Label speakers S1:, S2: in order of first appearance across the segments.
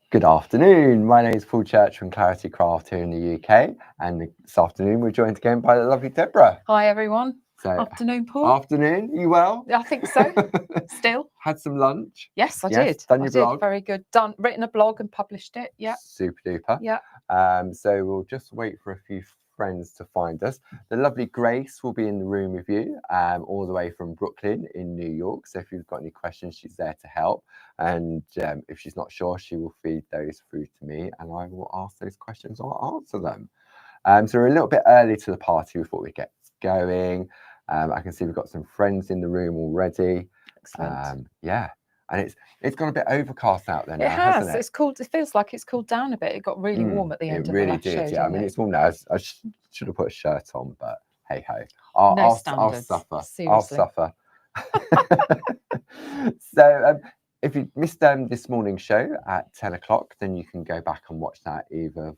S1: Good afternoon. My name is Paul Church from Clarity Craft here in the UK, and this afternoon we're joined again by the lovely Deborah.
S2: Hi everyone.
S1: So,
S2: afternoon, Paul.
S1: Afternoon. You well?
S2: I think so. Still.
S1: Had some lunch?
S2: Yes, I
S1: Yes,
S2: did.
S1: done
S2: I
S1: your
S2: did.
S1: blog?
S2: Very good. Written a blog and published it. Yeah.
S1: Super duper.
S2: Yeah.
S1: So we'll just wait for a few friends to find us. The lovely Grace will be in the room with you, all the way from Brooklyn in New York. So if you've got any questions, she's there to help. And if she's not sure, she will feed those through to me, and I will ask those questions or answer them. So we're a little bit early to the party before we get going. I can see we've got some friends in the room already.
S2: Excellent.
S1: Yeah, and it's gone a bit overcast out there now,
S2: It has.
S1: hasn't it?
S2: It's cooled. It feels like it's cooled down a bit. It got really warm at the end
S1: it
S2: of
S1: really
S2: the last
S1: did,
S2: show.
S1: yeah. I mean, it's warm now. I should have put a shirt on, but hey ho.
S2: No
S1: I'll
S2: standards.
S1: suffer.
S2: Seriously.
S1: I'll suffer. So if you missed this morning's show at 10 o'clock, then you can go back and watch that either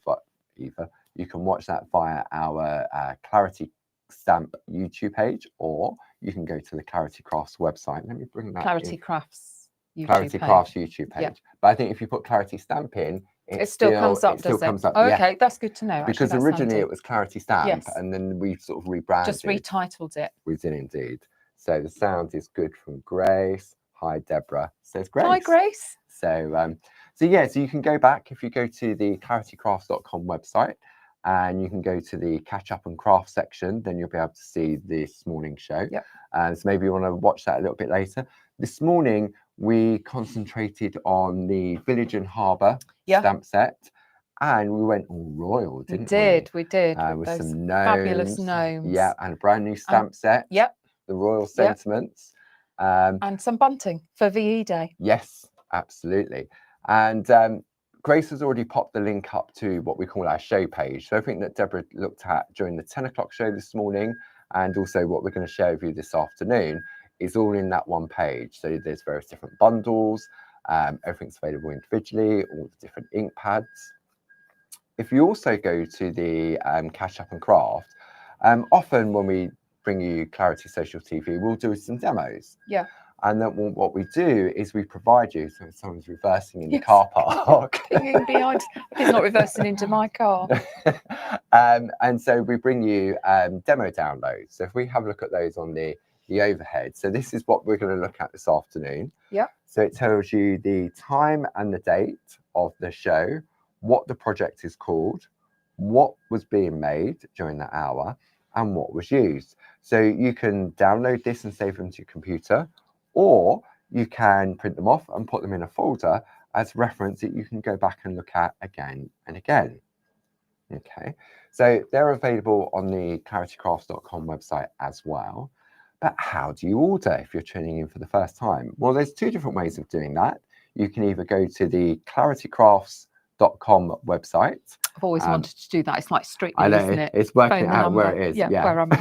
S1: you can watch that via our Clarity Stamp YouTube page, or you can go to the Clarity Crafts website. Let me bring that
S2: Clarity Crafts YouTube
S1: Clarity
S2: page.
S1: Crafts YouTube page.
S2: Yeah.
S1: But I think if you put Clarity Stamp in,
S2: it still comes up,
S1: does it?
S2: Oh, okay, that's good to know. Actually,
S1: Because
S2: that's
S1: originally
S2: handy.
S1: it was Clarity Stamp,
S2: Yes.
S1: and then we sort of rebranded.
S2: Just retitled it.
S1: We did indeed. So the sound is good from Grace. Hi, Deborah, says Grace.
S2: Hi, Grace.
S1: So you can go back if you go to the claritycrafts.com website, and you can go to the catch up and craft section. Then you'll be able to see this morning's show.
S2: Yep.
S1: And so maybe you want to watch that a little bit later. This morning we concentrated on the Village and Harbour stamp set, and we went all royal, didn't we?
S2: We did.
S1: With
S2: those
S1: some gnomes,
S2: fabulous gnomes.
S1: Yeah, and a brand new stamp set.
S2: Yep.
S1: The Royal Sentiments.
S2: And some bunting for VE Day.
S1: Yes, absolutely. And Grace has already popped the link up to what we call our show page. So everything that Deborah looked at during the 10 o'clock show this morning, and also what we're going to share with you this afternoon, is all in that one page. So there's various different bundles. Everything's available individually, all the different ink pads. If you also go to the Catch Up and Craft, often when we bring you Clarity Social TV, we'll do some demos.
S2: Yeah.
S1: And then what we do is we provide you, so someone's reversing in the car park.
S2: Pinging behind. He's not reversing into my car.
S1: And so we bring you demo downloads. So if we have a look at those on the overhead. So this is what we're going to look at this afternoon.
S2: Yeah.
S1: So it tells you the time and the date of the show, what the project is called, what was being made during that hour, and what was used. So you can download this and save them to your computer, or you can print them off and put them in a folder as reference that you can go back and look at again and again. Okay, so they're available on the claritycrafts.com website as well. But how do you order if you're tuning in for the first time? Well, there's two different ways of doing that. You can either go to the claritycrafts.com website.
S2: I've always wanted to do that. It's like Strictly,
S1: I know,
S2: isn't it?
S1: it's working out where it is. Yeah.
S2: Where am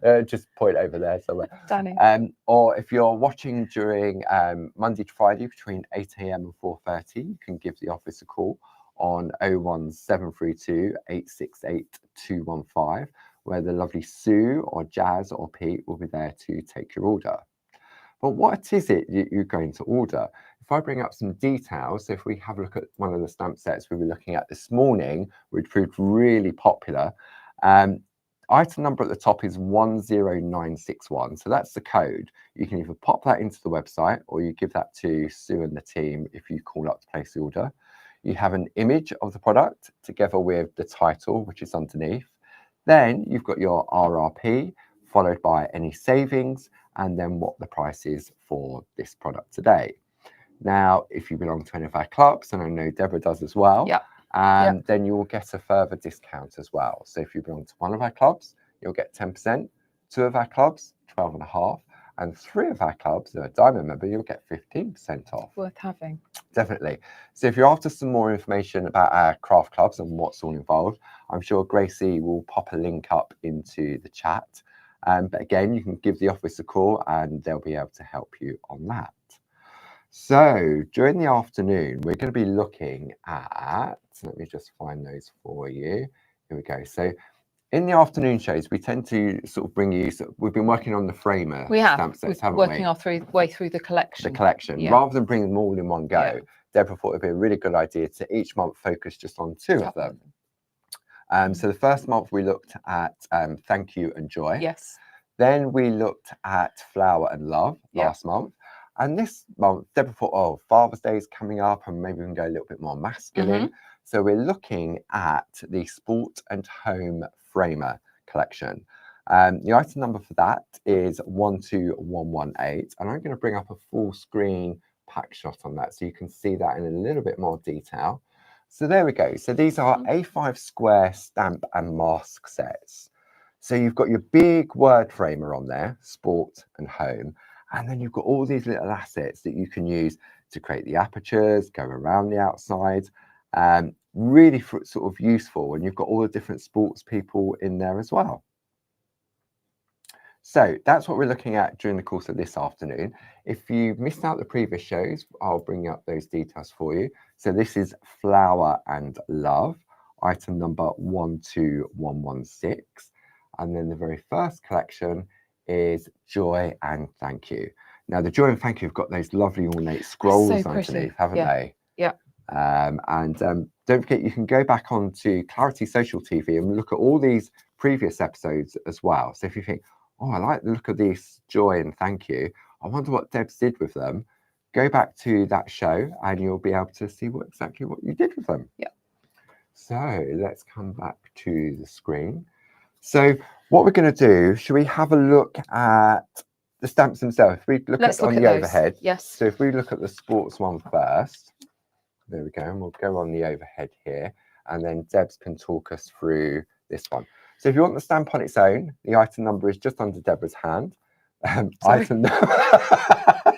S1: I? Just point over there somewhere.
S2: Danny.
S1: Or if you're watching during Monday to Friday between 8 a.m. and 4:30, you can give the office a call on 01732 868 215, where the lovely Sue or Jazz or Pete will be there to take your order. But what is it you're going to order? If I bring up some details, so if we have a look at one of the stamp sets we were looking at this morning, which proved really popular, item number at the top is 10961. So that's the code. You can either pop that into the website, or you give that to Sue and the team if you call up to place the order. You have an image of the product together with the title, which is underneath. Then you've got your RRP, followed by any savings, and then what the price is for this product today. Now, if you belong to any of our clubs, and I know Deborah does as well, then you will get a further discount as well. So if you belong to one of our clubs, you'll get 10%, 2 of our clubs, 12.5%, and 3 of our clubs, a diamond member, you'll get 15% off.
S2: Worth having.
S1: Definitely. So if you're after some more information about our craft clubs and what's all involved, I'm sure Gracie will pop a link up into the chat. But again, you can give the office a call and they'll be able to help you on that. So during the afternoon, we're going to be looking at, let me just find those for you. Here we go. So in the afternoon shows, we tend to sort of bring you, we've been working on the framer stamp sets, haven't we?
S2: Working our way through the collection.
S1: Rather than bringing them all in one go, Deborah thought it'd be a really good idea to each month focus just on two of them. So the first month we looked at Thank You and Joy.
S2: Yes.
S1: Then we looked at Flower and Love last month. And this month, Deborah thought, oh, Father's Day is coming up and maybe we can go a little bit more masculine. So we're looking at the Sport and Home Framer collection. The item number for that is 12118. And I'm going to bring up a full screen pack shot on that so you can see that in a little bit more detail. So there we go. So these are A5 square stamp and mask sets. So you've got your big word framer on there, Sport and Home. And then you've got all these little assets that you can use to create the apertures, go around the outside. Really sort of useful. And you've got all the different sports people in there as well. So that's what we're looking at during the course of this afternoon. If you've missed out the previous shows, I'll bring up those details for you. So this is Flower and Love, item number 12116. And then the very first collection is Joy and Thank You. Now, the Joy and Thank You have got those lovely ornate scrolls underneath, haven't they?
S2: Yeah.
S1: Don't forget, you can go back onto Clarity Social TV and look at all these previous episodes as well. So if you think, oh, I like the look of this Joy and Thank You, I wonder what Debs did with them, go back to that show and you'll be able to see exactly what you did with them.
S2: Yeah.
S1: So let's come back to the screen. So what we're going to do, should we have a look at the stamps themselves? If we look at the overhead.
S2: Yes.
S1: So if we look at the sports one first, there we go, and we'll go on the overhead here, and then Debs can talk us through this one. So if you want the stamp on its own, the item number is just under Deborah's hand. Item number.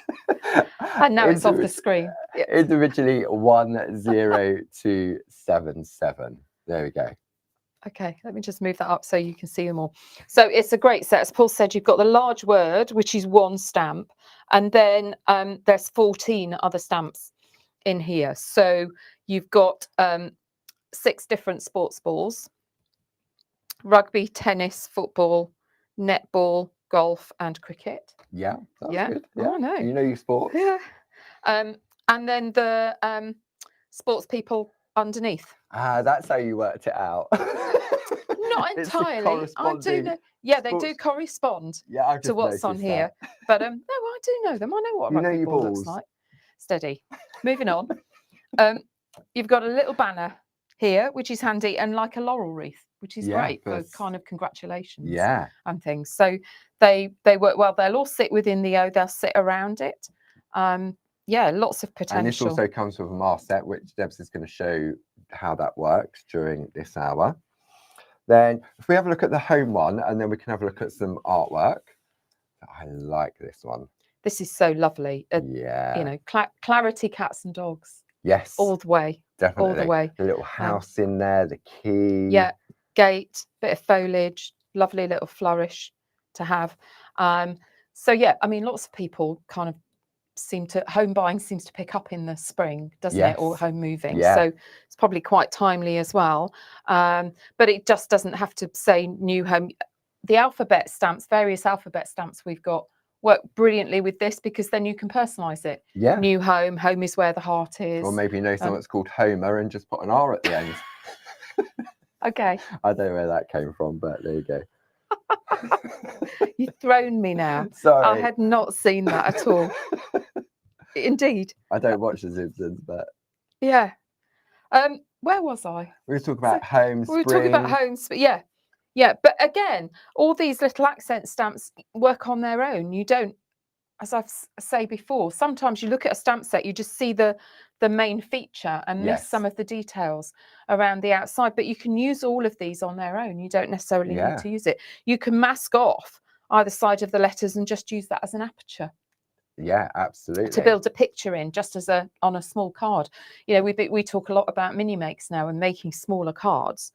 S2: And now it's off the screen.
S1: Individually 10277. There we go.
S2: Okay, let me just move that up so you can see them all. So it's a great set. As Paul said, you've got the large word, which is one stamp, and then there's 14 other stamps in here. So you've got 6 different sports balls: rugby, tennis, football, netball, golf, and cricket.
S1: Yeah, that's good.
S2: Yeah, oh, I know.
S1: You know your sport.
S2: Yeah. And then the sports people underneath.
S1: That's how you worked it out.
S2: Not entirely. I do know. Yeah, they do correspond to what's on here. But no, I do know them. I know what a rugby ball looks like. Steady. Moving on. You've got a little banner here, which is handy, and like a laurel wreath, which is great for kind of congratulations and things. So they work well. They'll all sit within the O. They'll sit around it. Yeah, lots of potential.
S1: And this also comes with a mask set, which Debs is going to show how that works during this hour. Then if we have a look at the home one, and then we can have a look at some artwork. I like this one.
S2: This is so lovely.
S1: Yeah.
S2: You know, clarity, cats and dogs.
S1: Yes.
S2: All the way.
S1: Definitely.
S2: All the way.
S1: The little house in there, the key.
S2: Yeah. Gate, bit of foliage, lovely little flourish to have. So yeah, I mean, lots of people kind of home buying seems to pick up in the spring, doesn't it? Or home moving. So it's probably quite timely as well. But it just doesn't have to say new home. The alphabet stamps, various alphabet stamps we've got, work brilliantly with this because then you can personalize it.
S1: Yeah.
S2: New home, home is where the heart is.
S1: Or maybe you know someone that's called Homer and just put an R at the end.
S2: Okay.
S1: I don't know where that came from, but there you go.
S2: You've thrown me now.
S1: Sorry.
S2: I had not seen that at all. Indeed.
S1: I don't watch The Simpsons, but
S2: yeah. Where was I?
S1: We were talking about home.
S2: We were talking about homes, but yeah. But again, all these little accent stamps work on their own. You don't, as I've said before, sometimes you look at a stamp set, you just see the main feature and miss some of the details around the outside. But you can use all of these on their own. You don't necessarily need to use it. You can mask off either side of the letters and just use that as an aperture.
S1: Yeah, absolutely.
S2: To build a picture in, just as on a small card. You know, we talk a lot about mini makes now and making smaller cards.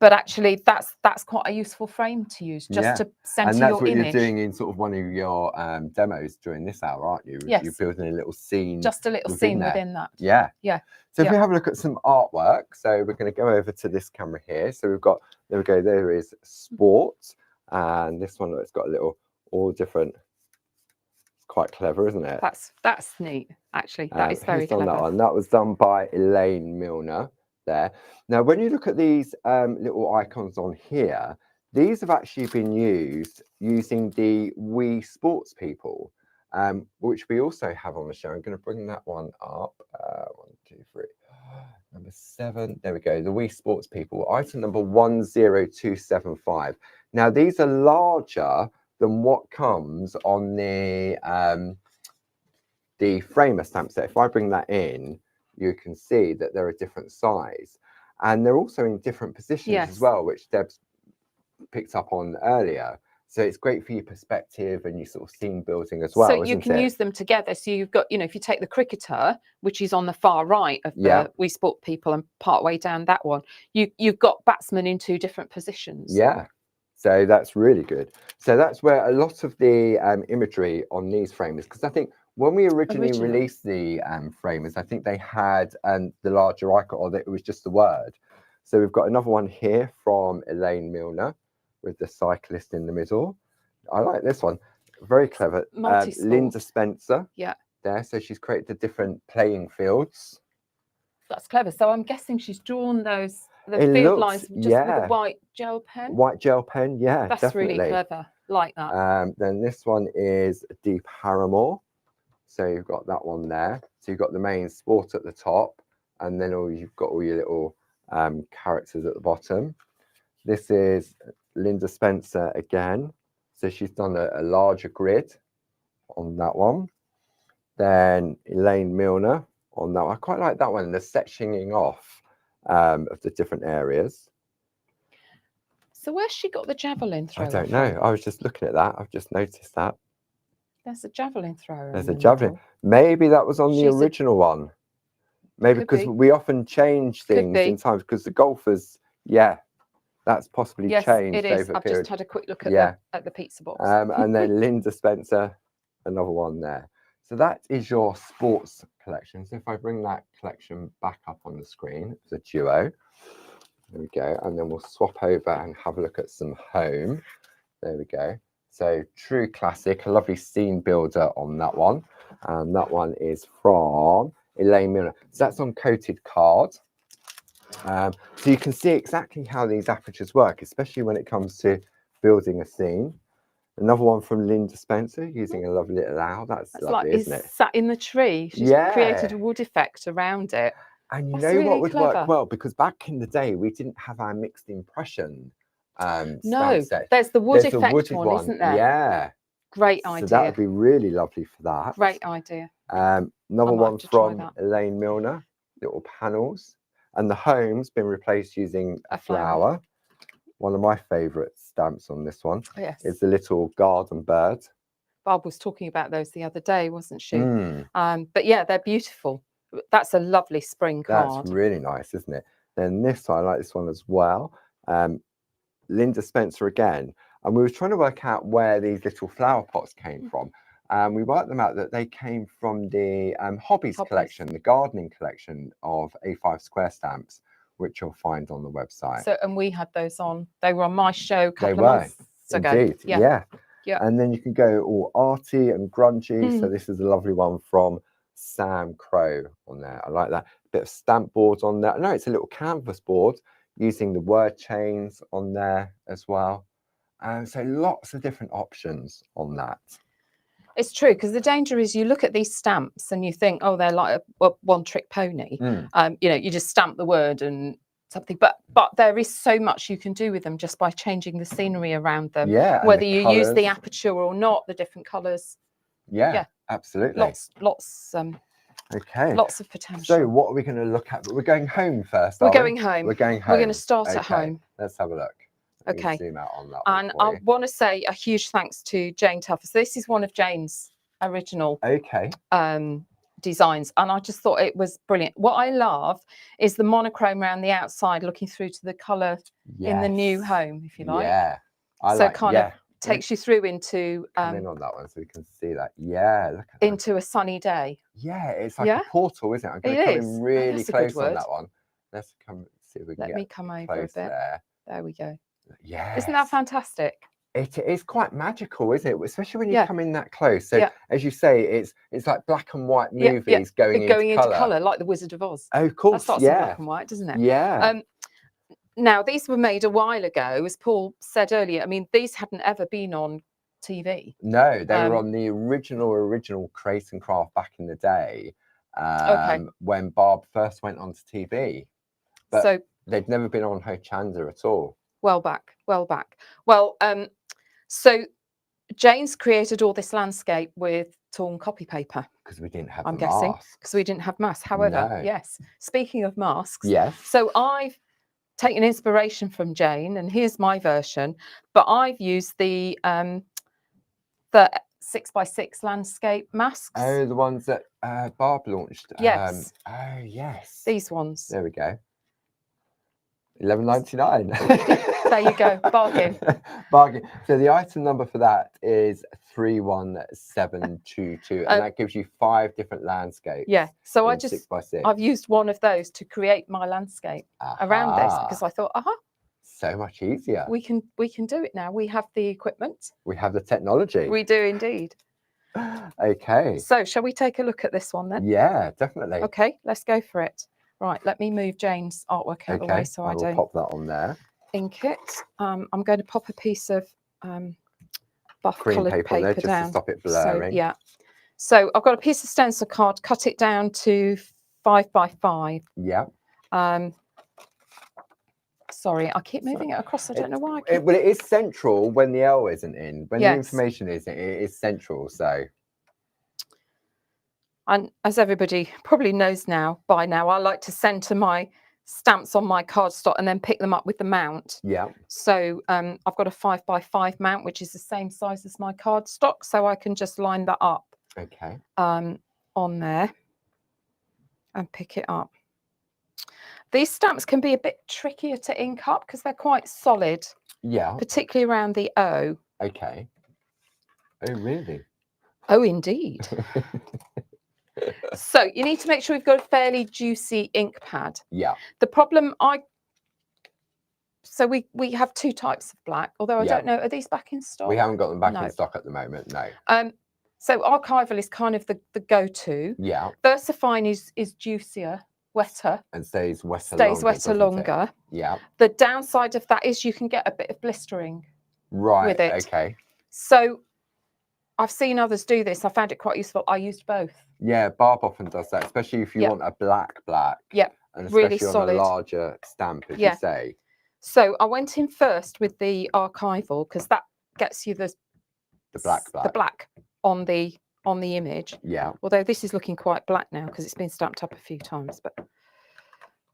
S2: But actually, that's quite a useful frame to use, just to center your image. And that's what you're
S1: doing in sort of one of your demos during this hour, aren't you?
S2: Yes.
S1: You're building a little scene.
S2: Just a little scene within that.
S1: Yeah.
S2: Yeah.
S1: So if we have a look at some artwork, so we're going to go over to this camera here. So we've got, there we go, there is sport. And this one, it's got a little, all different quite clever, isn't it?
S2: That's neat, actually. That is very
S1: clever.
S2: That one?
S1: That was done by Elaine Milner there. Now, when you look at these little icons on here, these have actually been used using the We Sports People, which we also have on the show. I'm going to bring that one up. 1, 2, 3. Number 7. There we go. The We Sports People. Item number 10275. Now, these are larger than what comes on the framer stamp set. If I bring that in, you can see that they're a different size, and they're also in different positions as well, which Deb's picked up on earlier. So it's great for your perspective and your sort of scene building as well.
S2: So you can use them together. So you've got, if you take the cricketer, which is on the far right of the We Sport People, and part way down that one, you've got batsmen in 2 different positions.
S1: Yeah. So that's really good. So that's where a lot of the imagery on these framers, because I think when we originally released the framers, I think they had the larger icon, or it was just the word. So we've got another one here from Elaine Milner with the cyclist in the middle. I like this one. Very clever. Linda Spencer.
S2: Yeah.
S1: There. So she's created the different playing fields.
S2: That's clever. So I'm guessing she's drawn the field lines just with a white gel pen.
S1: White gel pen, yeah.
S2: That's
S1: definitely.
S2: really clever. Like that.
S1: Then this one is Dee Paramore. So you've got that one there. So you've got the main sport at the top, and then you've got all your little characters at the bottom. This is Linda Spencer again. So she's done a larger grid on that one. Then Elaine Milner on that one. I quite like that one, the sectioning off of the different areas.
S2: So where's she got the javelin thrower?
S1: I don't know. I was just looking at that. I've just noticed that.
S2: There's a javelin thrower.
S1: There's a javelin. Maybe that was on the original one. Maybe because we often change things in times, because the golfers, that's possibly changed.
S2: It is. I've just had a quick look at the pizza box.
S1: And then Linda Spencer, another one there. So that is your sports collection. So if I bring that collection back up on the screen, it's a duo. There we go. And then we'll swap over and have a look at some home. There we go. So true classic, a lovely scene builder on that one. And that one is from Elaine Milner. So that's on coated card. So you can see exactly how these apertures work, especially when it comes to building a scene. Another one from Linda Spencer, using a lovely little owl. That's lovely, isn't it?
S2: Sat in the tree. She's created a wood effect around it.
S1: And you know what would work well? Because back in the day, we didn't have our mixed impression stamp set.
S2: There's the wood effect one, isn't there?
S1: Yeah.
S2: Great idea.
S1: So that would be really lovely for that.
S2: Great idea.
S1: Another one from Elaine Milner, little panels. And the home's been replaced using a flower. One of my favourite stamps on this one is the little garden bird.
S2: Barb was talking about those the other day, wasn't she? But yeah, they're beautiful. That's a lovely spring card.
S1: That's really nice, isn't it? Then this one, I like this one as well. Linda Spencer again. And we were trying to work out where these little flower pots came from. We worked them out that they came from the Hobbies collection, the gardening collection of A5 square stamps, which you'll find on the website.
S2: So, and we had those on. They were on my show a couple of months ago.
S1: Indeed, yeah. And then you can go all arty and grungy. So this is a lovely one from Sam Crow on there. I like that. Bit of stamp boards on there. No, it's a little canvas board using the word chains on there as well. So lots of different options on that.
S2: It's true, because the danger is you look at these stamps and you think, oh, they're like a one-trick pony. You just stamp the word and something, but there is so much you can do with them just by changing the scenery around them. Whether you use the aperture or not, the different colours.
S1: Yeah, absolutely.
S2: Lots of potential.
S1: So what are we going to look at? But we're going home first.
S2: We're going home.
S1: We're going home.
S2: We're going to start at home.
S1: Let's have a look.
S2: Okay.
S1: Zoom out on that
S2: and I want to say a huge thanks to Jane Tuffer. So this is one of Jane's original designs, and I just thought it was brilliant. What I love is the monochrome around the outside, looking through to the colour in the new home, if you like.
S1: Yeah,
S2: kind of takes you through into
S1: come in on that one so we can see that. Yeah, look at
S2: into that. A sunny day.
S1: Yeah, it's like a portal, isn't it? I'm going to come in really close on that one. Let's come see if we can
S2: Let me come over a bit.
S1: There
S2: we go.
S1: Yeah.
S2: Isn't that fantastic?
S1: It is quite magical, isn't it? Especially when you come in that close. So as you say, it's like black and white movies going into colour.
S2: Like the Wizard of Oz.
S1: Oh, of course,
S2: that starts in black and white, doesn't it?
S1: Yeah.
S2: Now, these were made a while ago, as Paul said earlier. I mean, these hadn't ever been on TV.
S1: No, they were on the original Create and Craft back in the day, when Barb first went onto TV. But so they'd never been on Hochanda at all.
S2: Well back. Well, so Jane's created all this landscape with torn copy paper.
S1: Because we didn't have
S2: I'm guessing. Because we didn't have masks. However, yes, speaking of masks, so I've taken inspiration from Jane, and here's my version, but I've used the 6x6 landscape masks.
S1: Oh, the ones that Barb launched.
S2: Yes.
S1: Oh, yes.
S2: These ones.
S1: There we go. $11.99.
S2: There you go. Bargain.
S1: Bargain. So the item number for that is 31722, and that gives you 5 different landscapes.
S2: Yeah. So I
S1: 6x6.
S2: I've used one of those to create my landscape around this, because I thought,
S1: so much easier.
S2: We can do it now. We have the equipment.
S1: We have the technology.
S2: We do indeed.
S1: Okay.
S2: So shall we take a look at this one then?
S1: Yeah, definitely.
S2: Okay, let's go for it. Right, let me move Jane's artwork out of the way so I don't
S1: pop that on there.
S2: Ink it. I'm going to pop a piece of buff coloured paper
S1: there just
S2: down
S1: to stop it blurring.
S2: So I've got a piece of stencil card, cut it down to 5x5.
S1: Yeah.
S2: Sorry, I keep moving it across. I don't know why.
S1: Well, it is central when the L isn't in. When the information is, it is central. So.
S2: And as everybody probably knows by now, I like to centre my stamps on my cardstock and then pick them up with the mount.
S1: Yeah.
S2: So I've got a 5x5 mount, which is the same size as my cardstock. So I can just line that up.
S1: Okay.
S2: On there and pick it up. These stamps can be a bit trickier to ink up because they're quite solid.
S1: Yeah.
S2: Particularly around the O.
S1: Okay. Oh, really?
S2: Oh, indeed. So you need to make sure you've got a fairly juicy ink pad.
S1: Yeah.
S2: The problem so we have 2 types of black, although I don't know, are these back in stock?
S1: We haven't got them back in stock at the moment, no.
S2: So archival is kind of the go-to.
S1: Yeah.
S2: VersaFine is juicier, wetter.
S1: And stays wetter
S2: longer.
S1: Yeah.
S2: The downside of that is you can get a bit of blistering with it.
S1: Okay.
S2: So I've seen others do this. I found it quite useful. I used both.
S1: Yeah, Barb often does that, especially if you want a black.
S2: Yeah,
S1: and especially
S2: really solid.
S1: On a larger stamp, as you say.
S2: So I went in first with the archival because that gets you the black on the image.
S1: Yeah.
S2: Although this is looking quite black now because it's been stamped up a few times. But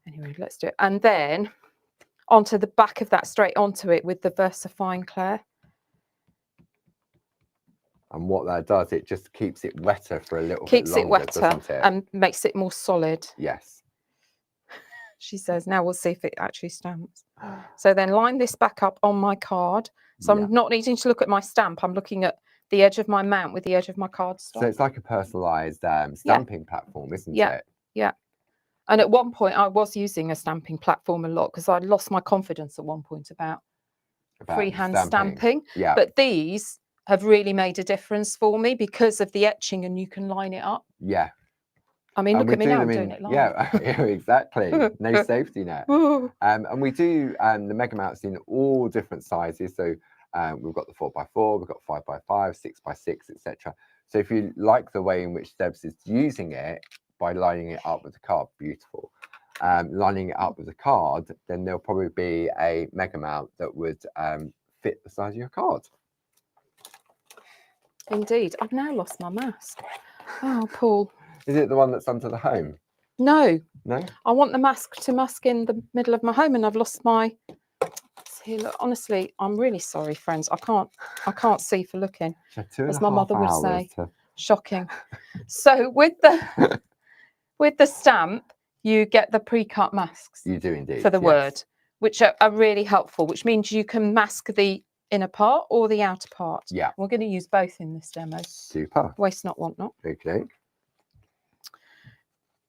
S2: anyway, let's do it. And then onto the back of that, straight onto it with the VersaFine Claire.
S1: And what that does, it just keeps it wetter for a little bit longer.
S2: Keeps it wetter and makes it more solid.
S1: Yes.
S2: She says, now we'll see if it actually stamps. So then line this back up on my card. So I'm not needing to look at my stamp. I'm looking at the edge of my mount with the edge of my cardstock.
S1: So it's like a personalised stamping platform, isn't it?
S2: Yeah. And at one point, I was using a stamping platform a lot because I lost my confidence at one point about freehand stamping.
S1: Yeah.
S2: But these have really made a difference for me because of the etching, and you can line it up.
S1: Yeah.
S2: I mean, look at me now, I'm doing it live.
S1: Yeah, exactly. No safety net. And we do the mega mounts in all different sizes. So we've got the 4x4, we've got 5x5, 6x6, etc. So if you like the way in which Debs is using it by lining it up with the card, beautiful. Lining it up with the card, then there'll probably be a mega mount that would fit the size of your card.
S2: Indeed. I've now lost my mask. Oh, Paul.
S1: Is it the one that's under the home?
S2: No.
S1: No?
S2: I want the mask to mask in the middle of my home, and I've lost my... See, look, honestly, I'm really sorry, friends. I can't see for looking. As my mother would say. Shocking. So with the stamp, you get the pre-cut masks.
S1: You do indeed.
S2: For the word, which are really helpful, which means you can mask the inner part or the outer part.
S1: Yeah.
S2: We're going to use both in this demo.
S1: Super.
S2: Waste not, want not.
S1: Okay.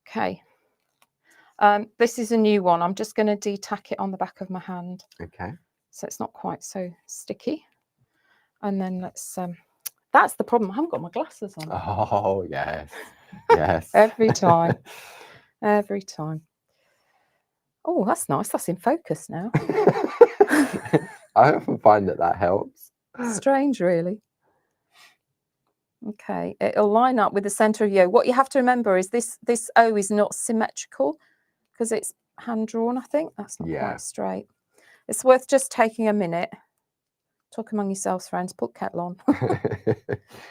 S2: Okay. This is a new one. I'm just going to de-tack it on the back of my hand.
S1: Okay.
S2: So it's not quite so sticky. And then let's, that's the problem. I haven't got my glasses on.
S1: Oh, yes. Yes.
S2: Every time. Every time. Oh, that's nice. That's in focus now.
S1: I often find that helps.
S2: Strange, really. Okay, it'll line up with the center of the O. What you have to remember is this O is not symmetrical because it's hand drawn, I think. That's not quite straight. It's worth just taking a minute. Talk among yourselves, friends. Put kettle on.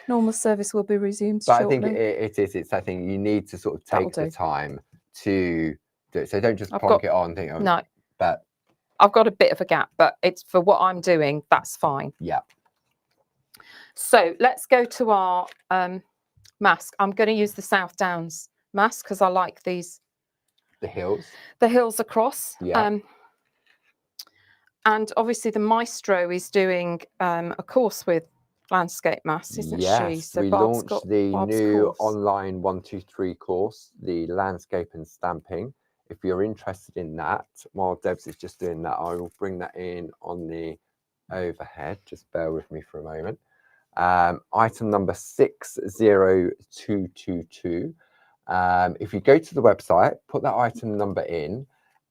S2: Normal service will be resumed shortly.
S1: I think it is. It's, I think you need to sort of take the time to do it. So don't just plonk it on. Think,
S2: no.
S1: But
S2: I've got a bit of a gap, but it's for what I'm doing. That's fine.
S1: Yeah.
S2: So let's go to our mask. I'm going to use the South Downs mask because I like these.
S1: The hills. The
S2: hills across.
S1: Yeah.
S2: And obviously the maestro is doing a course with landscape masks, isn't she?
S1: So we launched the new online 123 course, the landscape and stamping. If you're interested in that, while Debs is just doing that, I will bring that in on the overhead. Just bear with me for a moment. Item number 60222. If you go to the website, put that item number in,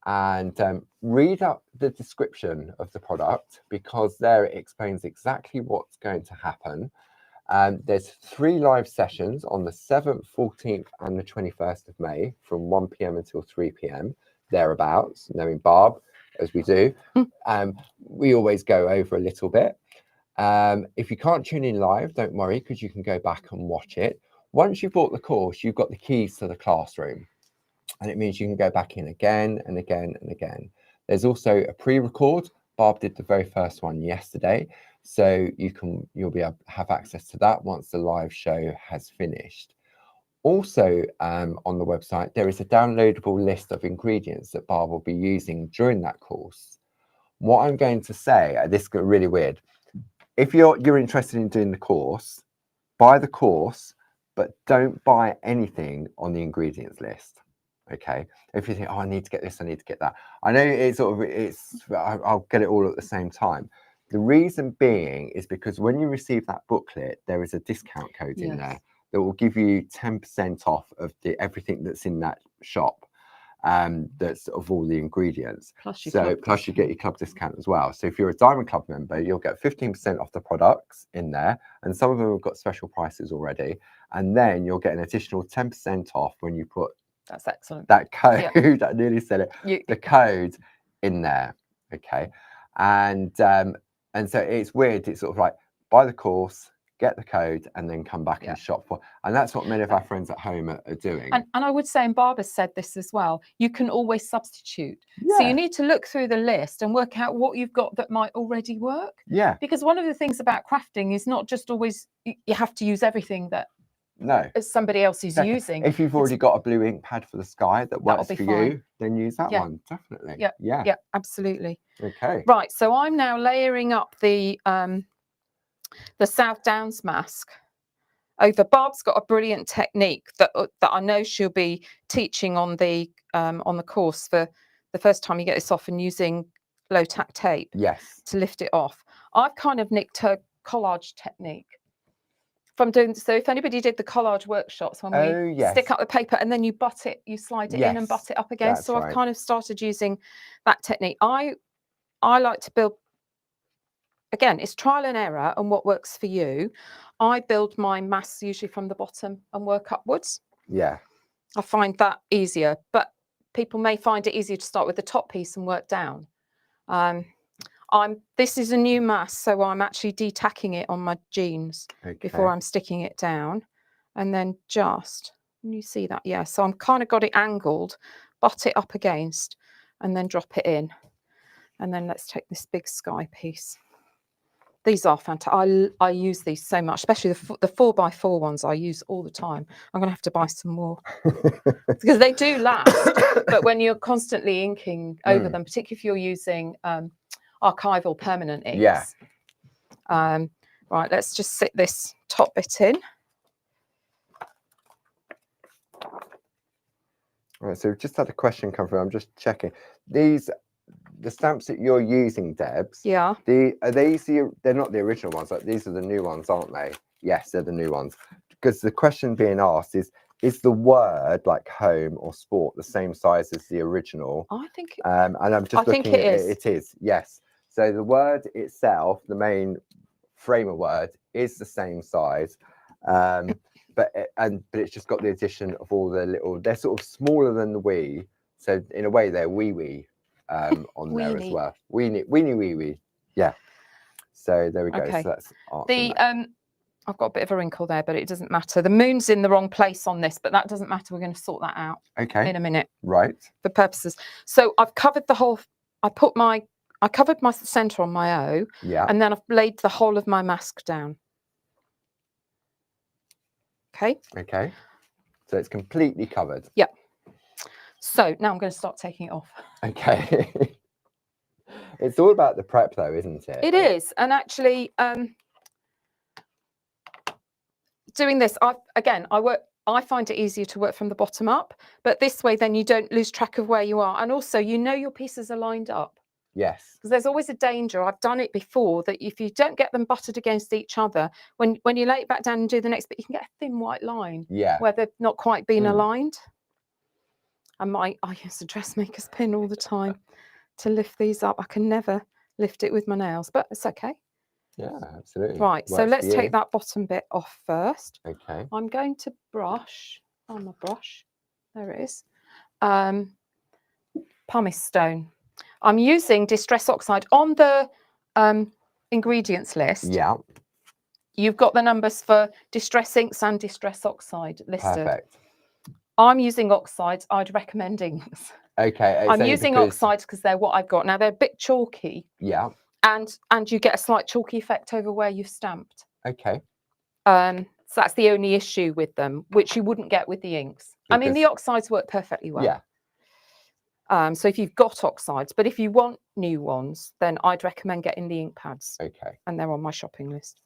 S1: and read up the description of the product, because there it explains exactly what's going to happen. There's 3 live sessions on the 7th, 14th and the 21st of May from 1 p.m. until 3 p.m. thereabouts. Knowing Barb, as we do, we always go over a little bit. If you can't tune in live, don't worry, because you can go back and watch it. Once you've bought the course, you've got the keys to the classroom. And it means you can go back in again and again and again. There's also a pre-record. Barb did the very first one yesterday, so you'll be able to have access to that once the live show has finished. Also, on the website, there is a downloadable list of ingredients that Barb will be using during that course. What I'm going to say, this got really weird. If you're interested in doing the course, buy the course, but don't buy anything on the ingredients list. Okay, if you think, oh, I need to get this, I need to get that. I know I'll get it all at the same time. The reason being is because when you receive that booklet, there is a discount code in there that will give you 10% off of everything that's in that shop. That's of all the ingredients. Plus you get your club discount as well. So if you're a Diamond Club member, you'll get 15% off the products in there, and some of them have got special prices already. And then you'll get an additional 10% off when you put
S2: that's excellent.
S1: That code, I nearly said it. The code in there, okay, and so it's weird. It's sort of like buy the course, get the code, and then come back and shop for. And that's what many of our friends at home are doing.
S2: And I would say, and Barbara said this as well, you can always substitute. Yeah. So you need to look through the list and work out what you've got that might already work.
S1: Yeah.
S2: Because one of the things about crafting is not just always you have to use everything that somebody else is using.
S1: If you've already got a blue ink pad for the sky that works for you, then use that one, definitely.
S2: Yeah, absolutely.
S1: Okay.
S2: Right, so I'm now layering up the South Downs mask over. Barb's got a brilliant technique that I know she'll be teaching on the course for the first time you get this off, and using low tack tape to lift it off. I've kind of nicked her collage technique from doing. So if anybody did the collage workshops, when we stick up the paper and then you butt it, you slide it in and butt it up again. So I've kind of started using that technique. I like to build. Again, it's trial and error and what works for you. I build my masks usually from the bottom and work upwards.
S1: Yeah.
S2: I find that easier, but people may find it easier to start with the top piece and work down. This is a new mask, so I'm actually detacking it on my jeans before I'm sticking it down. And then can you see that? Yeah, so I'm kind of got it angled, butt it up against, and then drop it in. And then let's take this big sky piece. These are fantastic. I use these so much, especially the 4x4 ones I use all the time. I'm going to have to buy some more because they do last. But when you're constantly inking over them, particularly if you're using archival permanent inks. Right, let's just sit this top bit in.
S1: Right, so we've just had a question come through. I'm just checking. These the stamps that you're using, Debs.
S2: Yeah.
S1: They're not the original ones. Like these are the new ones, aren't they? Yes, they're the new ones. Because the question being asked is the word like home or sport the same size as the original?
S2: I think.
S1: And I'm just looking at it. It is. Yes. So the word itself, the main framer word, is the same size. But it's just got the addition of all the little. They're sort of smaller than the wee. So in a way, they're wee on there as well. Weenie. Yeah. So there we go.
S2: Okay.
S1: So that's
S2: I've got a bit of a wrinkle there, but it doesn't matter. The moon's in the wrong place on this, but that doesn't matter. We're going to sort that out.
S1: Okay.
S2: In a minute.
S1: Right.
S2: For purposes. So I've covered the whole. I covered my centre on my O.
S1: Yeah.
S2: And then I've laid the whole of my mask down. Okay.
S1: Okay. So it's completely covered.
S2: Yeah. So now I'm going to start taking it off.
S1: Okay. It's all about the prep though, isn't it?
S2: It is. And actually, doing this, I find it easier to work from the bottom up, but this way then you don't lose track of where you are. And also, your pieces are lined up.
S1: Yes.
S2: Because there's always a danger. I've done it before that if you don't get them butted against each other, when you lay it back down and do the next bit, you can get a thin white line.
S1: Yeah.
S2: Where they've not quite been aligned. And I use a dressmaker's pin all the time to lift these up. I can never lift it with my nails, but it's okay.
S1: Yeah, absolutely.
S2: Right, so let's take that bottom bit off first.
S1: Okay.
S2: I'm going to brush on my brush. There it is. Pumice stone. I'm using Distress Oxide on the ingredients list.
S1: Yeah.
S2: You've got the numbers for Distress Inks and Distress Oxide listed.
S1: Perfect.
S2: I'm using oxides. I'd recommend inks.
S1: Okay.
S2: I'm using oxides because they're what I've got. Now, they're a bit chalky.
S1: Yeah.
S2: And you get a slight chalky effect over where you've stamped.
S1: Okay.
S2: So that's the only issue with them, which you wouldn't get with the inks. I mean, the oxides work perfectly well.
S1: Yeah.
S2: So if you've got oxides, but if you want new ones, then I'd recommend getting the ink pads.
S1: Okay.
S2: And they're on my shopping list.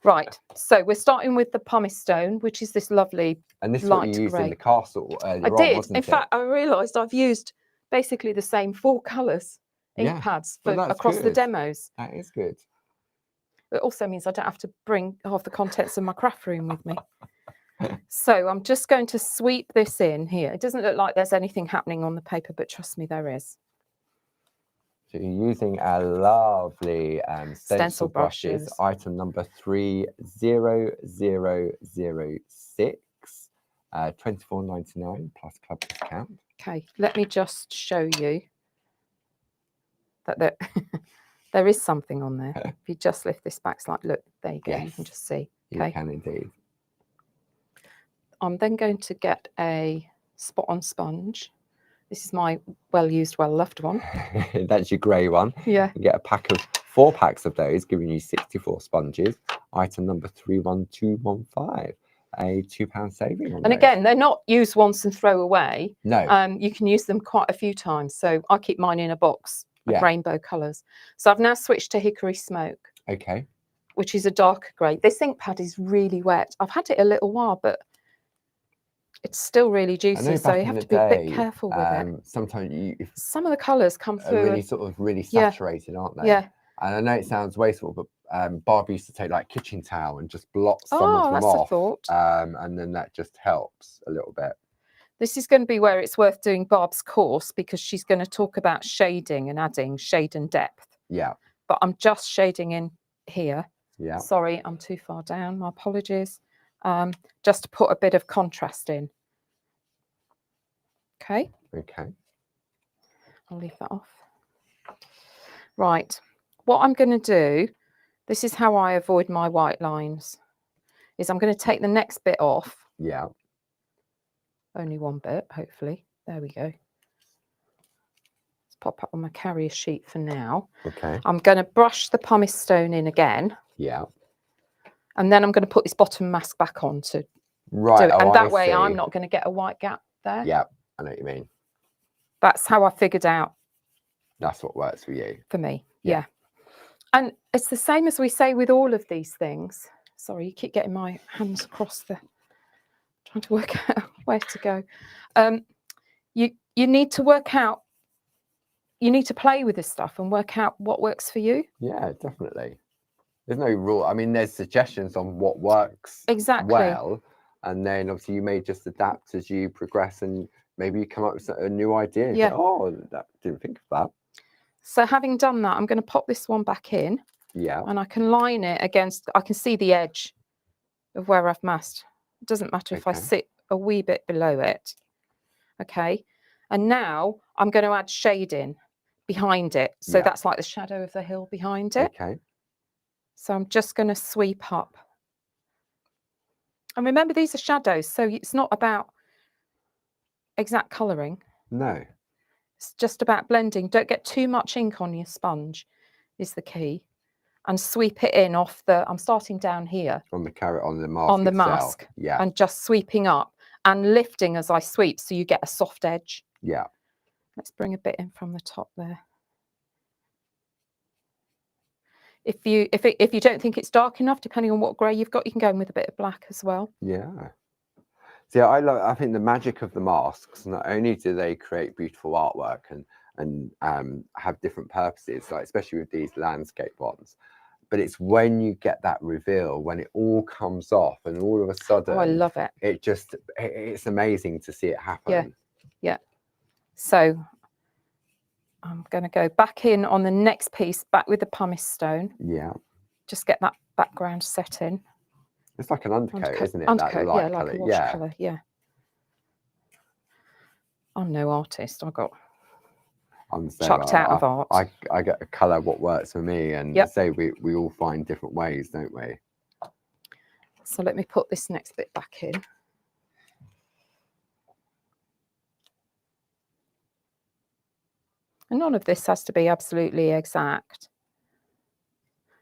S2: Right. So we're starting with the pumice stone, which is this lovely
S1: and this is
S2: light
S1: what you used
S2: grey.
S1: in the castle earlier
S2: I did.
S1: wasn't
S2: in fact, I realised I've used basically the same 4 colours ink pads across the demos.
S1: That is good.
S2: It also means I don't have to bring half the contents of my craft room with me. So I'm just going to sweep this in here. It doesn't look like there's anything happening on the paper, but trust me, there is.
S1: So you're using our lovely stencil brushes, item number 30006, £24.99 plus club discount.
S2: Okay, let me just show you that there is something on there. If you just lift this back, it's like, look, there you go. Yes, you can just see. Okay.
S1: You can indeed.
S2: I'm then going to get a spot-on sponge. This is my well-used, well-loved one.
S1: That's your grey one.
S2: Yeah.
S1: You get 4 packs of those, giving you 64 sponges. Item number 31215, a £2 saving on
S2: And
S1: those.
S2: again, they're not used once and throw away.
S1: No.
S2: You can use them quite a few times. So I keep mine in a box of rainbow colours. So I've now switched to Hickory Smoke.
S1: Okay.
S2: Which is a darker grey. This ink pad is really wet. I've had it a little while, but it's still really juicy, so you have to be a bit careful with it.
S1: Sometimes
S2: some of the colours come through
S1: really saturated, aren't they?
S2: Yeah.
S1: And I know it sounds wasteful, but Barbie used to take like kitchen towel and just blot some of them off.
S2: A thought.
S1: And then that just helps a little bit.
S2: This is going to be where it's worth doing Barb's course, because she's going to talk about shading and adding shade and depth.
S1: Yeah.
S2: But I'm just shading in here.
S1: Yeah.
S2: Sorry, I'm too far down. My apologies. Just to put a bit of contrast in. Okay.
S1: Okay.
S2: I'll leave that off. Right. What I'm going to do, this is how I avoid my white lines, is I'm going to take the next bit off.
S1: Yeah.
S2: Only one bit, hopefully. There we go. Let's pop up on my carrier sheet for now.
S1: Okay.
S2: I'm going to brush the pumice stone in again.
S1: Yeah.
S2: And then I'm going to put this bottom mask back on to do it. And that way I'm not going to get a white gap there.
S1: Yeah, I know what you mean.
S2: That's how I figured out.
S1: That's what works for you.
S2: For me, yeah. And it's the same as we say with all of these things. Sorry, you keep getting my hands across the... Trying to work out where to go. You need to work out you need to play with this stuff and work out what works for you.
S1: Yeah, definitely. There's no rule. I mean, there's suggestions on what works well, and then obviously you may just adapt as you progress, and maybe you come up with a new idea.
S2: Yeah.
S1: Say, oh, that didn't think of that.
S2: So having done that, I'm going to pop this one back in.
S1: Yeah.
S2: And I can line it against, I can see the edge of where I've masked. It doesn't matter if I sit a wee bit below it. Okay. And now I'm going to add shading behind it. So that's like the shadow of the hill behind it.
S1: Okay.
S2: So I'm just going to sweep up. And remember, these are shadows. So it's not about exact colouring.
S1: No.
S2: It's just about blending. Don't get too much ink on your sponge is the key. And sweep it in off the, I'm starting down here.
S1: On the carrot, on the mask.
S2: On the
S1: itself.
S2: mask.
S1: Yeah.
S2: And just sweeping up and lifting as I sweep so you get a soft edge.
S1: Yeah.
S2: Let's bring a bit in from the top there. If you don't think it's dark enough, depending on what grey you've got, you can go in with a bit of black as well.
S1: Yeah. See, I think the magic of the masks, not only do they create beautiful artwork and have different purposes, like especially with these landscape ones, but it's when you get that reveal, when it all comes off and all of a sudden,
S2: oh, I love it.
S1: It's amazing to see it happen.
S2: Yeah. Yeah. So I'm going to go back in on the next piece, back with the pumice stone.
S1: Yeah.
S2: Just get that background set in.
S1: It's like an undercoat, isn't it?
S2: Undercoat, yeah, like a watercolour, yeah. I'm no artist. I got chucked out of art.
S1: I get a colour what works for me, and say we all find different ways, don't we?
S2: So let me put this next bit back in. And none of this has to be absolutely exact.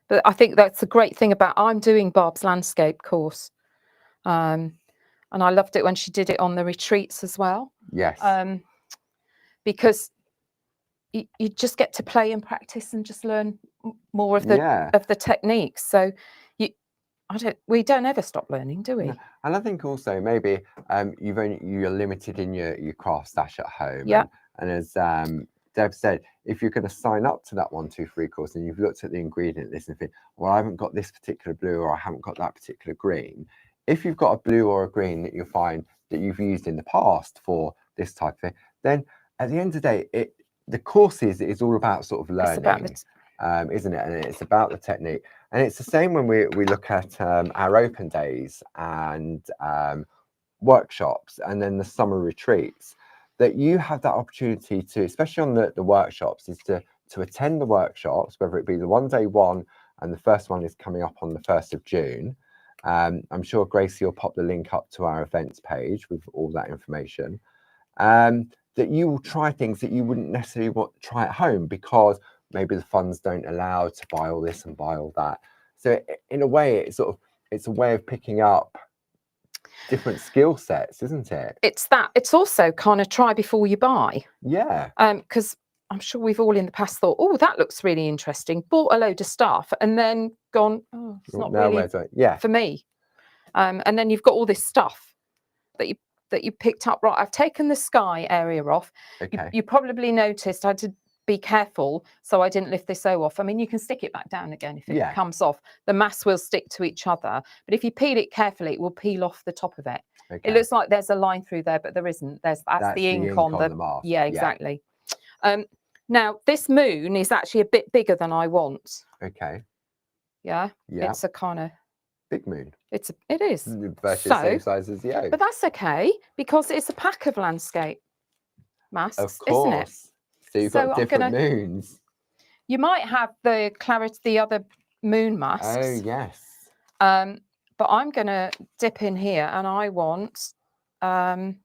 S2: But I think that's the great thing about, I'm doing Barb's landscape course. And I loved it when she did it on the retreats as well.
S1: Yes.
S2: Because you just get to play and practice and just learn more of the techniques. So we don't ever stop learning, do we?
S1: No. And I think also maybe you're limited in your craft stash at home.
S2: Yeah.
S1: And as Deb said, if you're going to sign up to that 1-2-3 course and you've looked at the ingredient list and think, well, I haven't got this particular blue or I haven't got that particular green. If you've got a blue or a green that you find that you've used in the past for this type of thing, then at the end of the day, the course is all about sort of learning, isn't it? And it's about the technique. And it's the same when we look at our open days and workshops and then the summer retreats, that you have that opportunity to, especially on the workshops, is to attend the workshops, whether it be the one-day one, and the first one is coming up on the 1st of June. I'm sure Gracie will pop the link up to our events page with all that information. That you will try things that you wouldn't necessarily want to try at home because maybe the funds don't allow to buy all this and buy all that. So in a way, it's a way of picking up different skill sets, isn't it?
S2: It's also kind of try before you buy.
S1: Yeah.
S2: Because I'm sure we've all in the past thought, oh, that looks really interesting, bought a load of stuff and then gone, oh, it's not really for me. And then you've got all this stuff that you picked up. Right, I've taken the sky area off.
S1: Okay.
S2: You probably noticed I had to be careful so I didn't lift this O off. I mean, you can stick it back down again if it comes off. The mass will stick to each other, but if you peel it carefully, it will peel off the top of it. Okay. It looks like there's a line through there, but there isn't. That's the ink on the
S1: mask.
S2: Yeah, exactly. Now this moon is actually a bit bigger than I want.
S1: Okay.
S2: Yeah. It's a kind of
S1: big moon.
S2: It is.
S1: Virtually the same size as the O.
S2: But that's okay because it's a pack of landscape masks,
S1: of course.
S2: Isn't it?
S1: So you've got different moons.
S2: You might have the other moon masks.
S1: Oh yes.
S2: But I'm gonna dip in here and I want that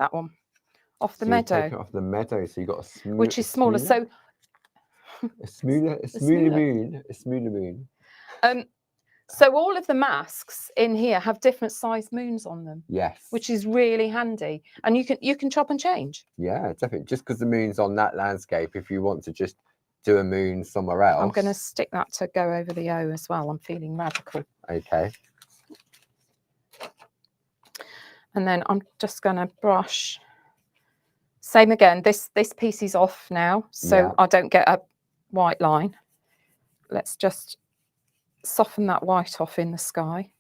S2: one off the meadow.
S1: Take it off the meadow, so you got
S2: which is smaller. So
S1: a smoother moon.
S2: So all of the masks in here have different size moons on them.
S1: Yes.
S2: Which is really handy. And you can chop and change.
S1: Yeah, definitely. Just because the moon's on that landscape, if you want to just do a moon somewhere else.
S2: I'm going to stick that to go over the O as well. I'm feeling radical.
S1: Okay.
S2: And then I'm just going to brush Same again. This piece is off now, so I don't get a white line. Let's just soften that white off in the sky.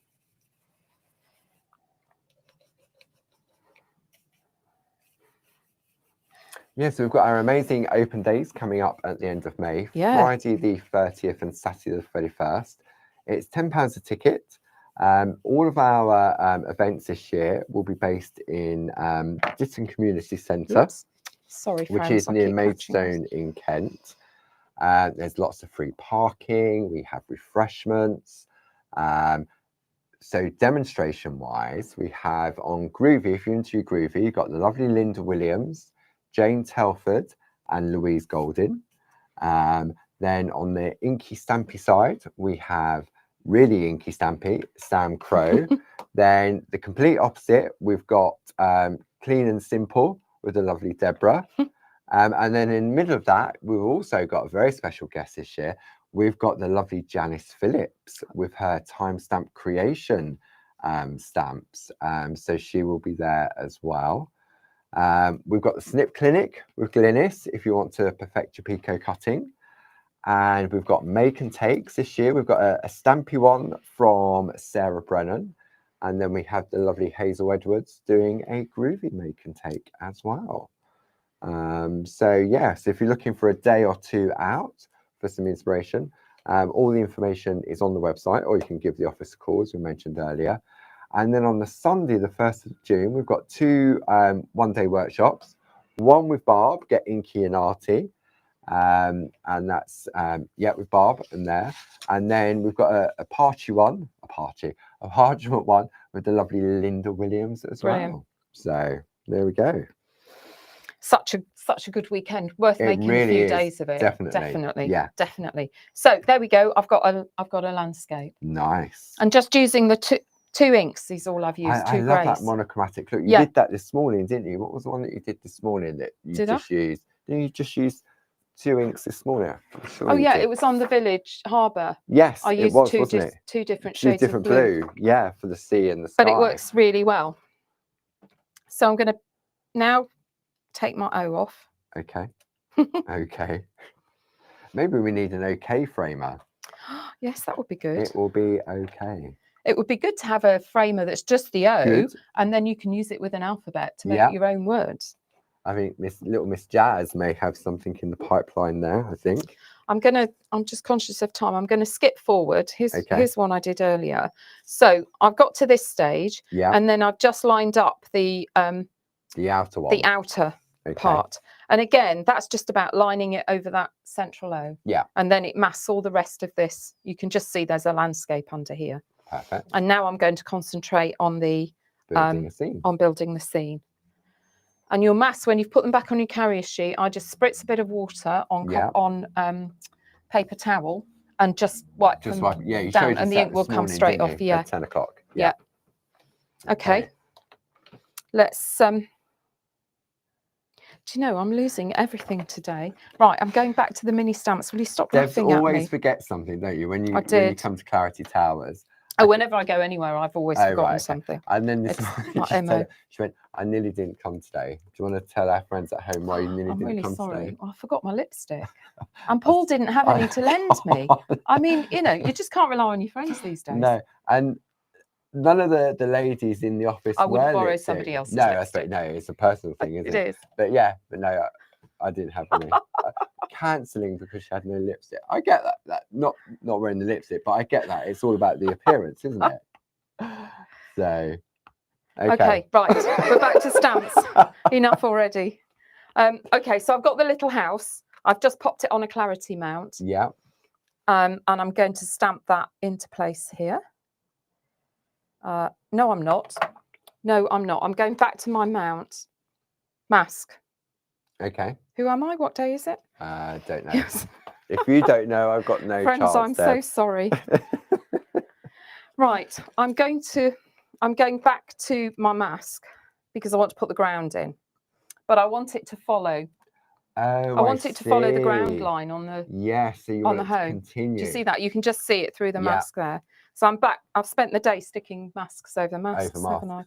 S1: Yes, we've got our amazing open days coming up at the end of May.
S2: Yeah.
S1: Friday the 30th and Saturday the 31st. It's £10 a ticket. All of our events this year will be based in Ditton Community Centre,
S2: sorry,
S1: which is near Maidstone in Kent. There's lots of free parking. We have refreshments. So demonstration-wise, we have on Groovy, if you're into Groovy, you've got the lovely Linda Williams, Jane Telford and Louise Golding. Then on the Inky Stampy side, we have really Inky Stampy, Sam Crow. Then the complete opposite, we've got Clean and Simple with the lovely Deborah. And then in the middle of that, we've also got a very special guest this year. We've got the lovely Janice Phillips with her timestamp creation stamps. So she will be there as well. We've got the Snip Clinic with Glynis if you want to perfect your Pico cutting. And we've got Make and Takes this year. We've got a stampy one from Sarah Brennan. And then we have the lovely Hazel Edwards doing a groovy Make and Take as well. So yes, if you're looking for a day or two out for some inspiration, all the information is on the website, or you can give the office a call, as we mentioned earlier. And then on the Sunday, the 1st of June, we've got two one-day workshops. One with Barb, Get Inky and Arty. And that's, with Barb and there. And then we've got a parchment one with the lovely Linda Williams as well. So there we go.
S2: Such a good weekend, worth making a few days of it. Definitely. So there we go. I've got a landscape.
S1: Nice.
S2: And just using the two inks is all I've used.
S1: I love that monochromatic look. You did that this morning, didn't you? What was the one that you did this morning that you just used? Didn't you just use two inks this morning?
S2: Oh yeah, it was on the Village Harbour.
S1: Yes,
S2: I used two different shades of blue.
S1: Yeah, for the sea and the sky.
S2: But it works really well. So I'm going to now take my O off.
S1: Okay. Okay. Maybe we need an OK framer.
S2: Yes, that would be good.
S1: It will be okay.
S2: It would be good to have a framer that's just the O, and then you can use it with an alphabet to make your own words.
S1: I think Miss Jazz may have something in the pipeline there, I think.
S2: I'm just conscious of time. I'm going to skip forward. Here's one I did earlier. So I've got to this stage, and then I've just lined up the
S1: outer one.
S2: The outer part. And again, that's just about lining it over that central O.
S1: Yeah.
S2: And then it masks all the rest of this. You can just see there's a landscape under here.
S1: Perfect.
S2: And now I'm going to concentrate on
S1: building
S2: the scene. And your mask, when you've put them back on your carrier sheet, I just spritz a bit of water on paper towel and just wipe them down, and the ink will come straight off. Yeah.
S1: At 10 o'clock.
S2: Yeah. Okay. Let's. Do you know, I'm losing everything today. Right, I'm going back to the mini stamps. Will you stop laughing at me?
S1: You always forget something, don't you? When you come to Clarity Towers.
S2: Oh, whenever I go anywhere, I've always forgotten something.
S1: And then this morning, she went, I nearly didn't come today. Do you want to tell our friends at home why you nearly didn't come today?
S2: Well, I forgot my lipstick. And Paul didn't have any to lend me. I mean, you just can't rely on your friends these days.
S1: No, and none of the ladies in the office
S2: I would borrow somebody else's lipstick.
S1: No, it's a personal thing, isn't it?
S2: It is.
S1: But no, I didn't have any. Cancelling because she had no lipstick. I get that. Not wearing the lipstick, but I get that. It's all about the appearance, isn't it? So, okay,
S2: right. We're back to stamps. Enough already. Okay, so I've got the little house. I've just popped it on a Clarity mount.
S1: Yeah.
S2: And I'm going to stamp that into place here. No, I'm not. I'm going back to my mask.
S1: Okay.
S2: Who am I? What day is it?
S1: Don't know. Yes. If you don't know, I've got no
S2: friends.
S1: Chance
S2: I'm so sorry. Right, I'm going back to my mask because I want to put the ground in, but I want it to follow. I want it to follow the ground line on the
S1: so you
S2: on
S1: want
S2: the home.
S1: Continue.
S2: Do you see that? You can just see it through the mask there. So I'm back. I've spent the day sticking masks over masks, haven't I?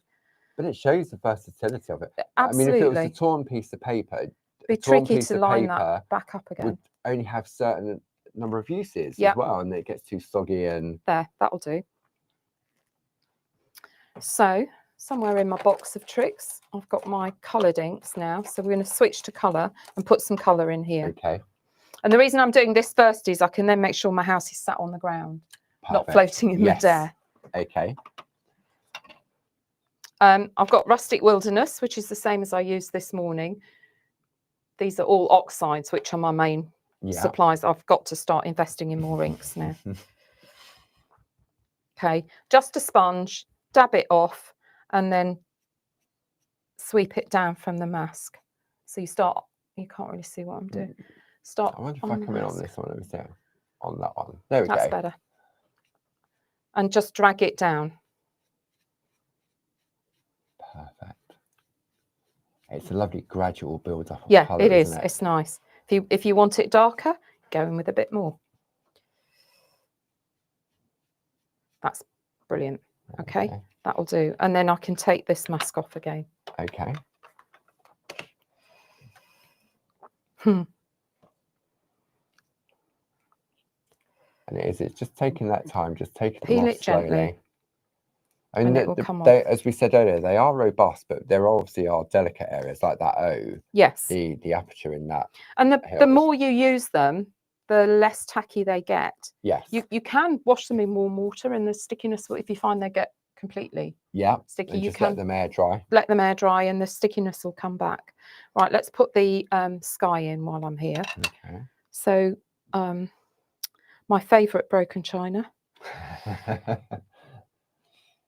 S1: But it shows the versatility of it.
S2: Absolutely.
S1: I mean, if it was a torn piece of paper,
S2: it'd be tricky to line that back up again.
S1: Would only have certain number of uses as well, and it gets too soggy. And
S2: that'll do. So somewhere in my box of tricks, I've got my coloured inks now. So we're going to switch to colour and put some colour in here.
S1: Okay.
S2: And the reason I'm doing this first is I can then make sure my house is sat on the ground, not floating in midair.
S1: Okay.
S2: I've got Rustic Wilderness, which is the same as I used this morning. These are all oxides, which are my main supplies. I've got to start investing in more inks now. Okay, just a sponge, dab it off, and then sweep it down from the mask. So you can't really see what I'm doing.
S1: I wonder if I come in on this one over there. On that one. There we go.
S2: That's better. And just drag it down.
S1: Perfect. It's a lovely gradual build up of colour,
S2: it is.
S1: Isn't it?
S2: It's nice. If you want it darker, go in with a bit more. That's brilliant. Okay, that'll do. And then I can take this mask off again.
S1: Okay. And it's just taking that time, just taking them off slowly. Gently. I mean, as we said earlier, they are robust, but there obviously are delicate areas like that O.
S2: Yes.
S1: The aperture in that.
S2: And the more you use them, the less tacky they get.
S1: Yes.
S2: You can wash them in warm water, and the stickiness, if you find they get completely sticky, you can
S1: let them air dry.
S2: Let them air dry, and the stickiness will come back. Right, let's put the sky in while I'm here.
S1: Okay.
S2: So, my favourite broken china.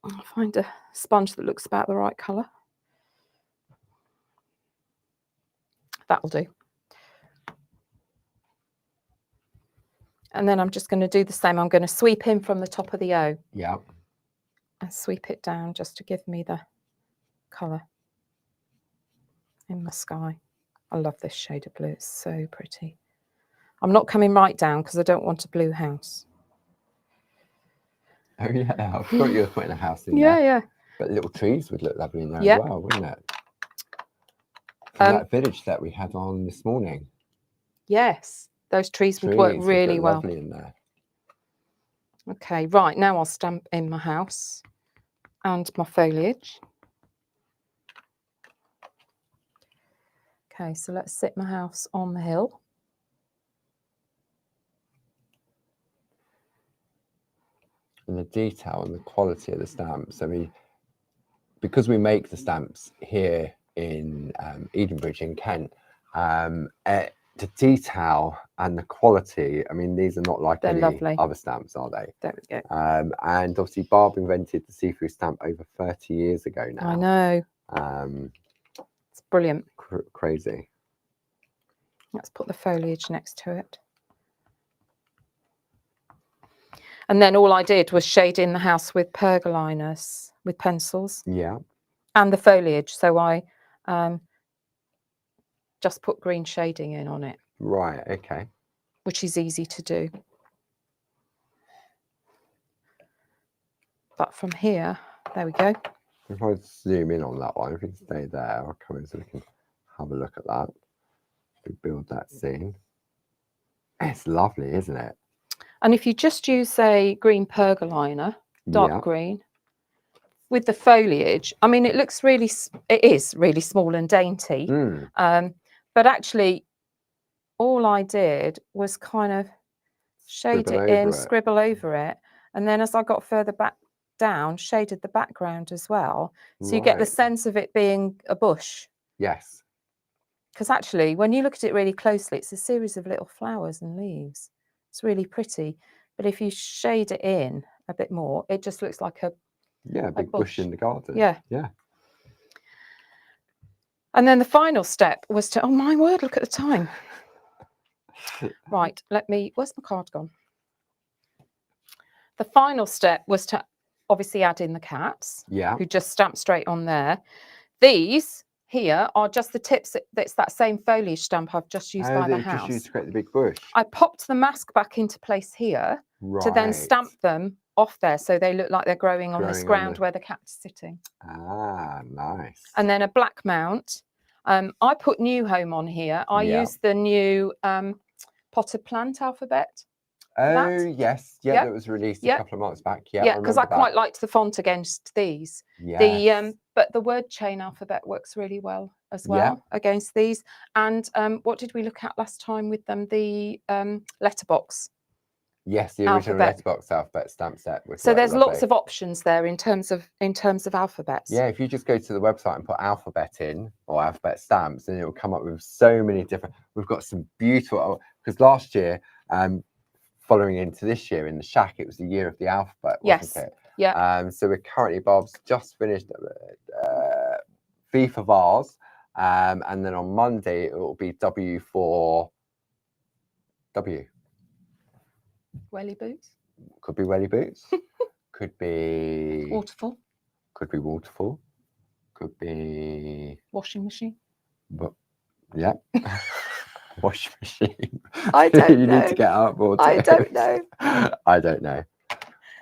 S2: I'll find a sponge that looks about the right colour. That'll do. And then I'm just going to do the same. I'm going to sweep in from the top of the O.
S1: Yeah.
S2: And sweep it down just to give me the colour in my sky. I love this shade of blue. It's so pretty. I'm not coming right down because I don't want a blue house.
S1: Oh yeah, I forgot you were putting a house in there.
S2: Yeah.
S1: But little trees would look lovely in there as well, wouldn't it? From that village that we had on this morning.
S2: Yes, those trees would work really well.
S1: Lovely in there.
S2: Okay, right, now I'll stamp in my house and my foliage. Okay, so let's sit my house on the hill.
S1: And the detail and the quality of the stamps. I mean, because we make the stamps here in Edenbridge in Kent, the detail and the quality, I mean, these are not like any other stamps, are they?
S2: There we go.
S1: And obviously Barb invented the see-through stamp over 30 years ago now.
S2: I know. It's brilliant.
S1: Crazy.
S2: Let's put the foliage next to it. And then all I did was shade in the house with pergoliners, with pencils.
S1: Yeah.
S2: And the foliage. So I just put green shading in on it.
S1: Right, okay.
S2: Which is easy to do. But from here, there we go.
S1: If I zoom in on that one, if we can stay there, I'll come in so we can have a look at that. We build that scene. It's lovely, isn't it?
S2: And if you just use a green pergoliner, dark green, with the foliage, I mean, it is really small and dainty. But actually, all I did was kind of shade it in, scribble over it. And then as I got further back down, shaded the background as well. So you get the sense of it being a bush.
S1: Yes.
S2: Because actually, when you look at it really closely, it's a series of little flowers and leaves. It's really pretty. But if you shade it in a bit more, it just looks like a
S1: big bush in the garden.
S2: Yeah.
S1: Yeah.
S2: And then the final step was to, oh my word, look at the time. Right, where's my card gone? The final step was to obviously add in the cats.
S1: Yeah.
S2: Who just stamped straight on there. These here are just the tips. That's that same foliage stamp I've just used by the house.
S1: Just used to create the big bush.
S2: I popped the mask back into place here to then stamp them off there, so they look like they're growing on this ground where the cat's sitting.
S1: Ah, nice.
S2: And then a black mount. I put New Home on here. I use the new potted plant alphabet.
S1: Oh, yes. Yeah, that was released a couple of months back. Yeah,
S2: because I quite liked the font against these.
S1: Yes.
S2: But the word chain alphabet works really well as well against these. And what did we look at last time with them? The letterbox.
S1: Yes, the original letterbox alphabet stamp set.
S2: So there's lots of options there in terms of alphabets.
S1: Yeah, if you just go to the website and put alphabet in or alphabet stamps, then it will come up with so many different. We've got some beautiful, because last year, following into this year in the shack, it was the year of the alphabet, wasn't it?
S2: Yeah.
S1: So we're currently, Bob's just finished V for vase, and then on Monday it will be W for W.
S2: Welly boots.
S1: Could be welly boots. Could be
S2: waterfall.
S1: Could be waterfall. Could be
S2: washing machine.
S1: But yeah. Washing machine.
S2: I don't know.
S1: You need to get out more.
S2: I don't know.
S1: I don't know.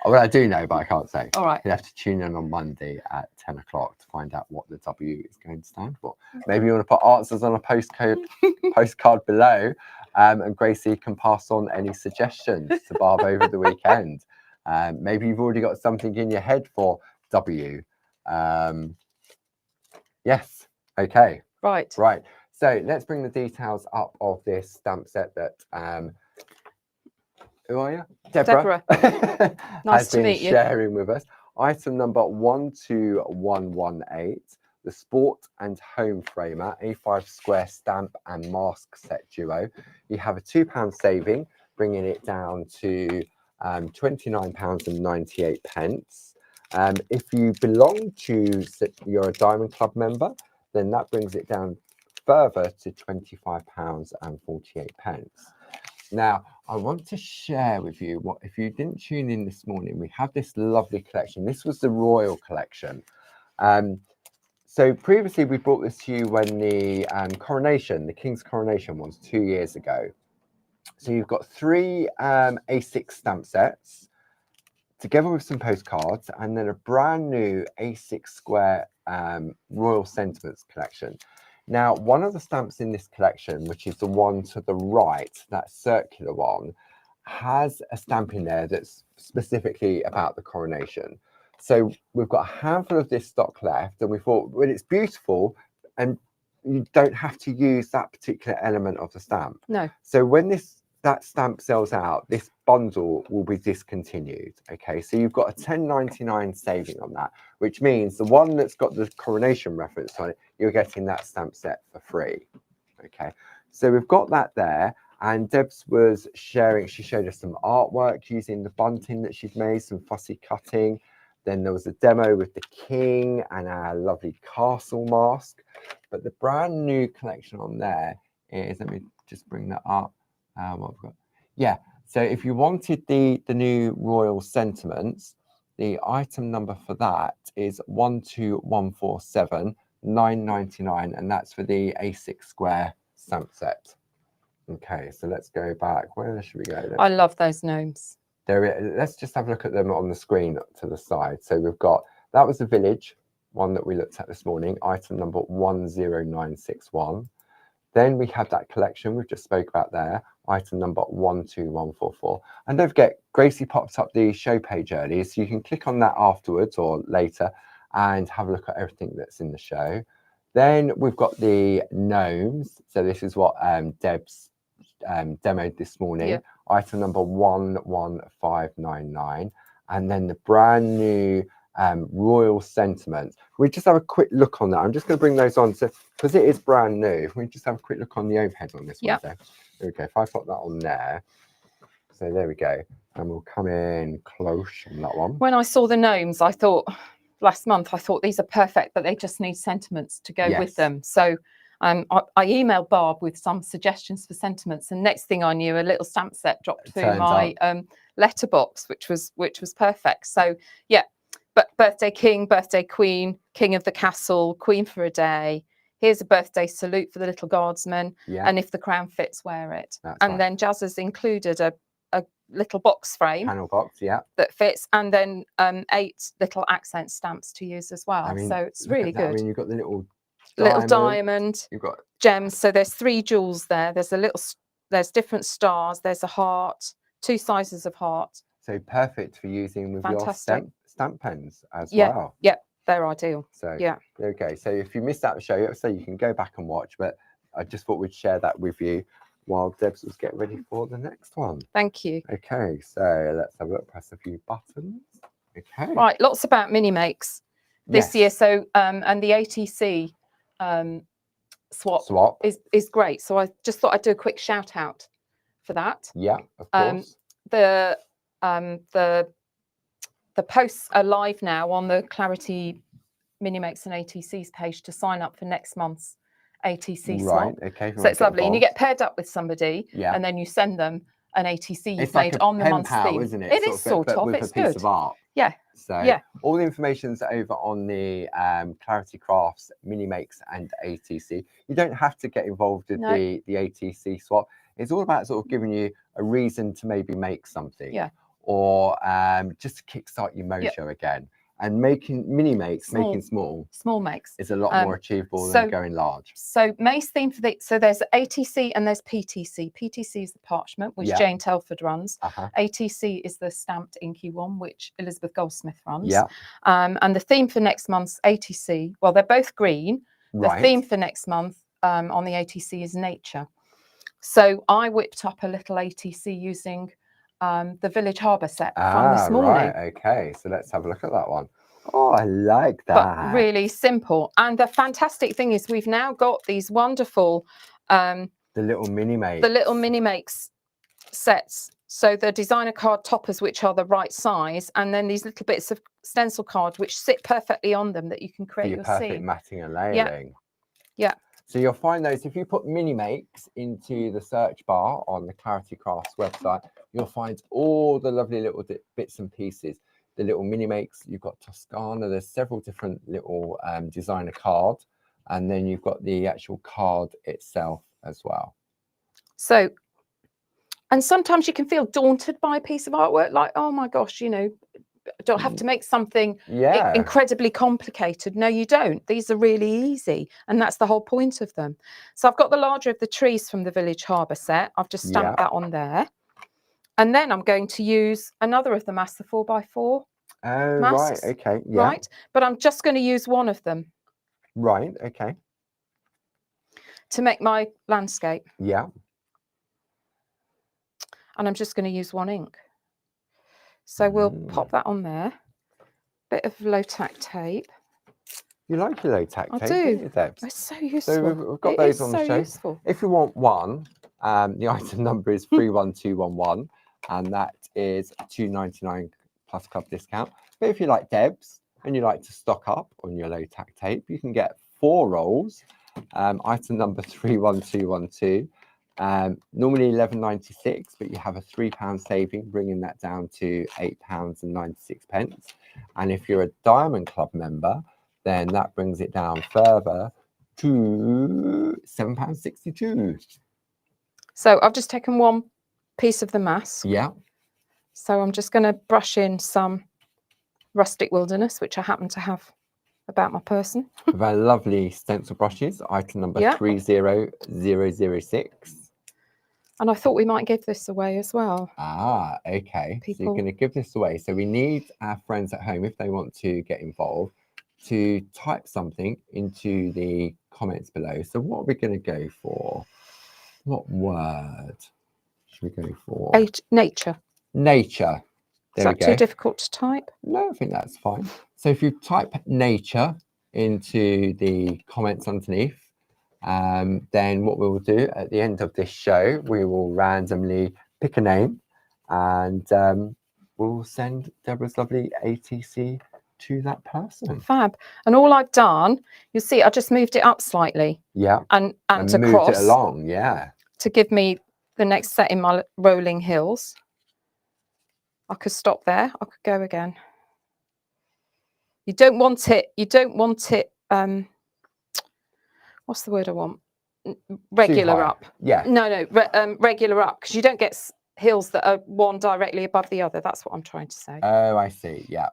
S1: Well, I do know, but I can't say.
S2: All right.
S1: You have to tune in on Monday at 10 o'clock to find out what the W is going to stand for. Maybe you want to put answers on a postcard below, and Gracie can pass on any suggestions to Barb over the weekend. Maybe you've already got something in your head for W. Yes. Okay.
S2: Right.
S1: Right. So let's bring the details up of this stamp set that who are you? Deborah.
S2: Nice to meet you.
S1: Sharing with us. Item number 12118, the Sport and Home Framer A5 square stamp and mask set duo. You have a £2 saving, bringing it down to £29.98. If you belong to, you're a Diamond Club member, then that brings it down further to £25.48. Now, I want to share with you what, if you didn't tune in this morning, we have this lovely collection. This was the Royal collection. So previously we brought this to you when the coronation, the King's coronation was 2 years ago. So you've got 3 A6 stamp sets together with some postcards, and then a brand new A6 square Royal Sentiments collection. Now, one of the stamps in this collection, which is the one to the right, that circular one, has a stamp in there that's specifically about the coronation. So we've got a handful of this stock left, and we thought, well, it's beautiful, and you don't have to use that particular element of the stamp.
S2: No.
S1: So when that stamp sells out, this bundle will be discontinued. Okay, so you've got a £10.99 saving on that, which means the one that's got the coronation reference on it, you're getting that stamp set for free. Okay, so we've got that there, and Debs was sharing, she showed us some artwork using the bunting that she'd made, some fussy cutting. Then there was a demo with the king and our lovely castle mask. But the brand new collection on there is, let me just bring that up. What I've got. Yeah, so if you wanted the new Royal Sentiments, the item number for that is 12147 9.99, and that's for the A6 square stamp set. Okay, so let's go back. Where should we go?
S2: I love those gnomes.
S1: Let's just have a look at them on the screen to the side. So we've got, that was the village one that we looked at this morning, item number 10961. Then we have that collection we've just spoke about there, item number 12144. And don't forget, Gracie popped up the show page earlier, so you can click on that afterwards or later and have a look at everything that's in the show. Then we've got the gnomes. So this is what Deb's demoed this morning. Yeah. Item number 11599. And then the brand new Royal Sentiments. We just have a quick look on that. I'm just going to bring those on because it is brand new. We just have a quick look on the overhead on this one. So there we go. If I put that on there, so there we go, and we'll come in close on that one.
S2: When I saw the gnomes, I thought last month, I thought these are perfect, but they just need sentiments to go with them. So I emailed Barb with some suggestions for sentiments, and next thing I knew, a little stamp set dropped through my letterbox, which was perfect. So yeah. But birthday king, birthday queen, king of the castle, queen for a day. Here's a birthday salute for the little guardsman. Yeah. And if the crown fits, wear it. That's and right. Then Jazz has included a little box frame.
S1: Panel box, yeah.
S2: That fits, and then 8 little accent stamps to use as well.
S1: I mean,
S2: so it's really good.
S1: I mean, you've got the little
S2: diamond.
S1: You've got
S2: gems. So there's 3 jewels there. There's different stars. There's a heart, 2 sizes of heart.
S1: So perfect for using with your stamp pens as well.
S2: Yeah, they're ideal.
S1: So
S2: yeah.
S1: Okay, so if you missed out the show, so you can go back and watch, but I just thought we'd share that with you while Debs was getting ready for the next one.
S2: Thank you.
S1: Okay, so let's have a look, press a few buttons. Okay.
S2: Right, lots about mini makes this year. So and the ATC swap is great. So I just thought I'd do a quick shout out for that.
S1: Yeah, of course.
S2: The posts are live now on the Clarity Mini Makes and ATC's page to sign up for next month's ATC swap.
S1: Right, okay.
S2: So it's lovely. And you get paired up with somebody, and then you send them an ATC you've made on the month's theme.
S1: Isn't it?
S2: It is sort of. It's
S1: good. With a piece of art.
S2: Yeah.
S1: So all the information's over on the Clarity Crafts Mini Makes and ATC. You don't have to get involved with the ATC swap. It's all about sort of giving you a reason to maybe make something.
S2: Yeah.
S1: Or just to kickstart your mojo again. And making mini makes, making small makes is a lot more achievable than going large.
S2: So May's theme for so there's ATC and there's PTC. PTC is the parchment, which Jane Telford runs. ATC is the stamped inky one, which Elizabeth Goldsmith runs. And the theme for next month's ATC, well, they're both green. The theme for next month on the ATC is nature. So I whipped up a little ATC using the Village Harbour set from this morning.
S1: Right, okay, so let's have a look at that one. Oh, I like that.
S2: But really simple. And the fantastic thing is we've now got these wonderful
S1: the little mini makes
S2: sets. So the designer card toppers, which are the right size, and then these little bits of stencil card which sit perfectly on them that you can create your
S1: perfect matting and layering.
S2: Yeah.
S1: So you'll find those if you put mini makes into the search bar on the Clarity Crafts website, you'll find all the lovely little bits and pieces. The little mini makes, you've got Toscana, there's several different little designer cards, and then you've got the actual card itself as well.
S2: So, and sometimes you can feel daunted by a piece of artwork, like, oh my gosh, you know, don't have to make something incredibly complicated. No, you don't. These are really easy, and that's the whole point of them. So I've got the larger of the trees from the Village Harbour set. I've just stamped that on there, and then I'm going to use another of the masks, the 4x4 masks.
S1: Right, okay,
S2: right, but I'm just going to use one of them.
S1: Right, okay.
S2: To make my landscape.
S1: Yeah.
S2: And I'm just going to use one ink. So we'll pop that on there. Bit of low tack tape.
S1: You like your low tack tape?
S2: I do.
S1: Debs?
S2: It's so useful.
S1: So we've got those on the show.
S2: Useful.
S1: If you want one, the item number is 31211, and that is £2.99 plus club discount. But if you like Debs and you like to stock up on your low tack tape, you can get 4 rolls. Item number 31212. Normally £11.96, but you have a £3 saving, bringing that down to £8.96. And if you're a Diamond Club member, then that brings it down further to £7.62.
S2: So I've just taken one piece of the mask.
S1: Yeah.
S2: So I'm just going to brush in some Rustic Wilderness, which I happen to have about my person.
S1: With our lovely stencil brushes, item number 30006.
S2: And I thought we might give this away as well.
S1: Ah, okay. So you're going to give this away. So we need our friends at home, if they want to get involved, to type something into the comments below. So what are we going to go for? What word should we go for?
S2: Nature.
S1: Nature.
S2: Is that too difficult to type?
S1: No, I think that's fine. So if you type nature into the comments underneath, then what we will do at the end of this show, we will randomly pick a name, and we'll send Deborah's lovely ATC to that person.
S2: Fab. And all I've done, you'll see, I just moved it up slightly.
S1: Yeah.
S2: And across.
S1: Moved it along, yeah.
S2: To give me the next set in my rolling hills. I could stop there. I could go again. You don't want it. What's the word I want? Regular up.
S1: Yeah.
S2: No, regular up, because you don't get hills that are one directly above the other. That's what I'm trying to say.
S1: Oh, I see. Yeah.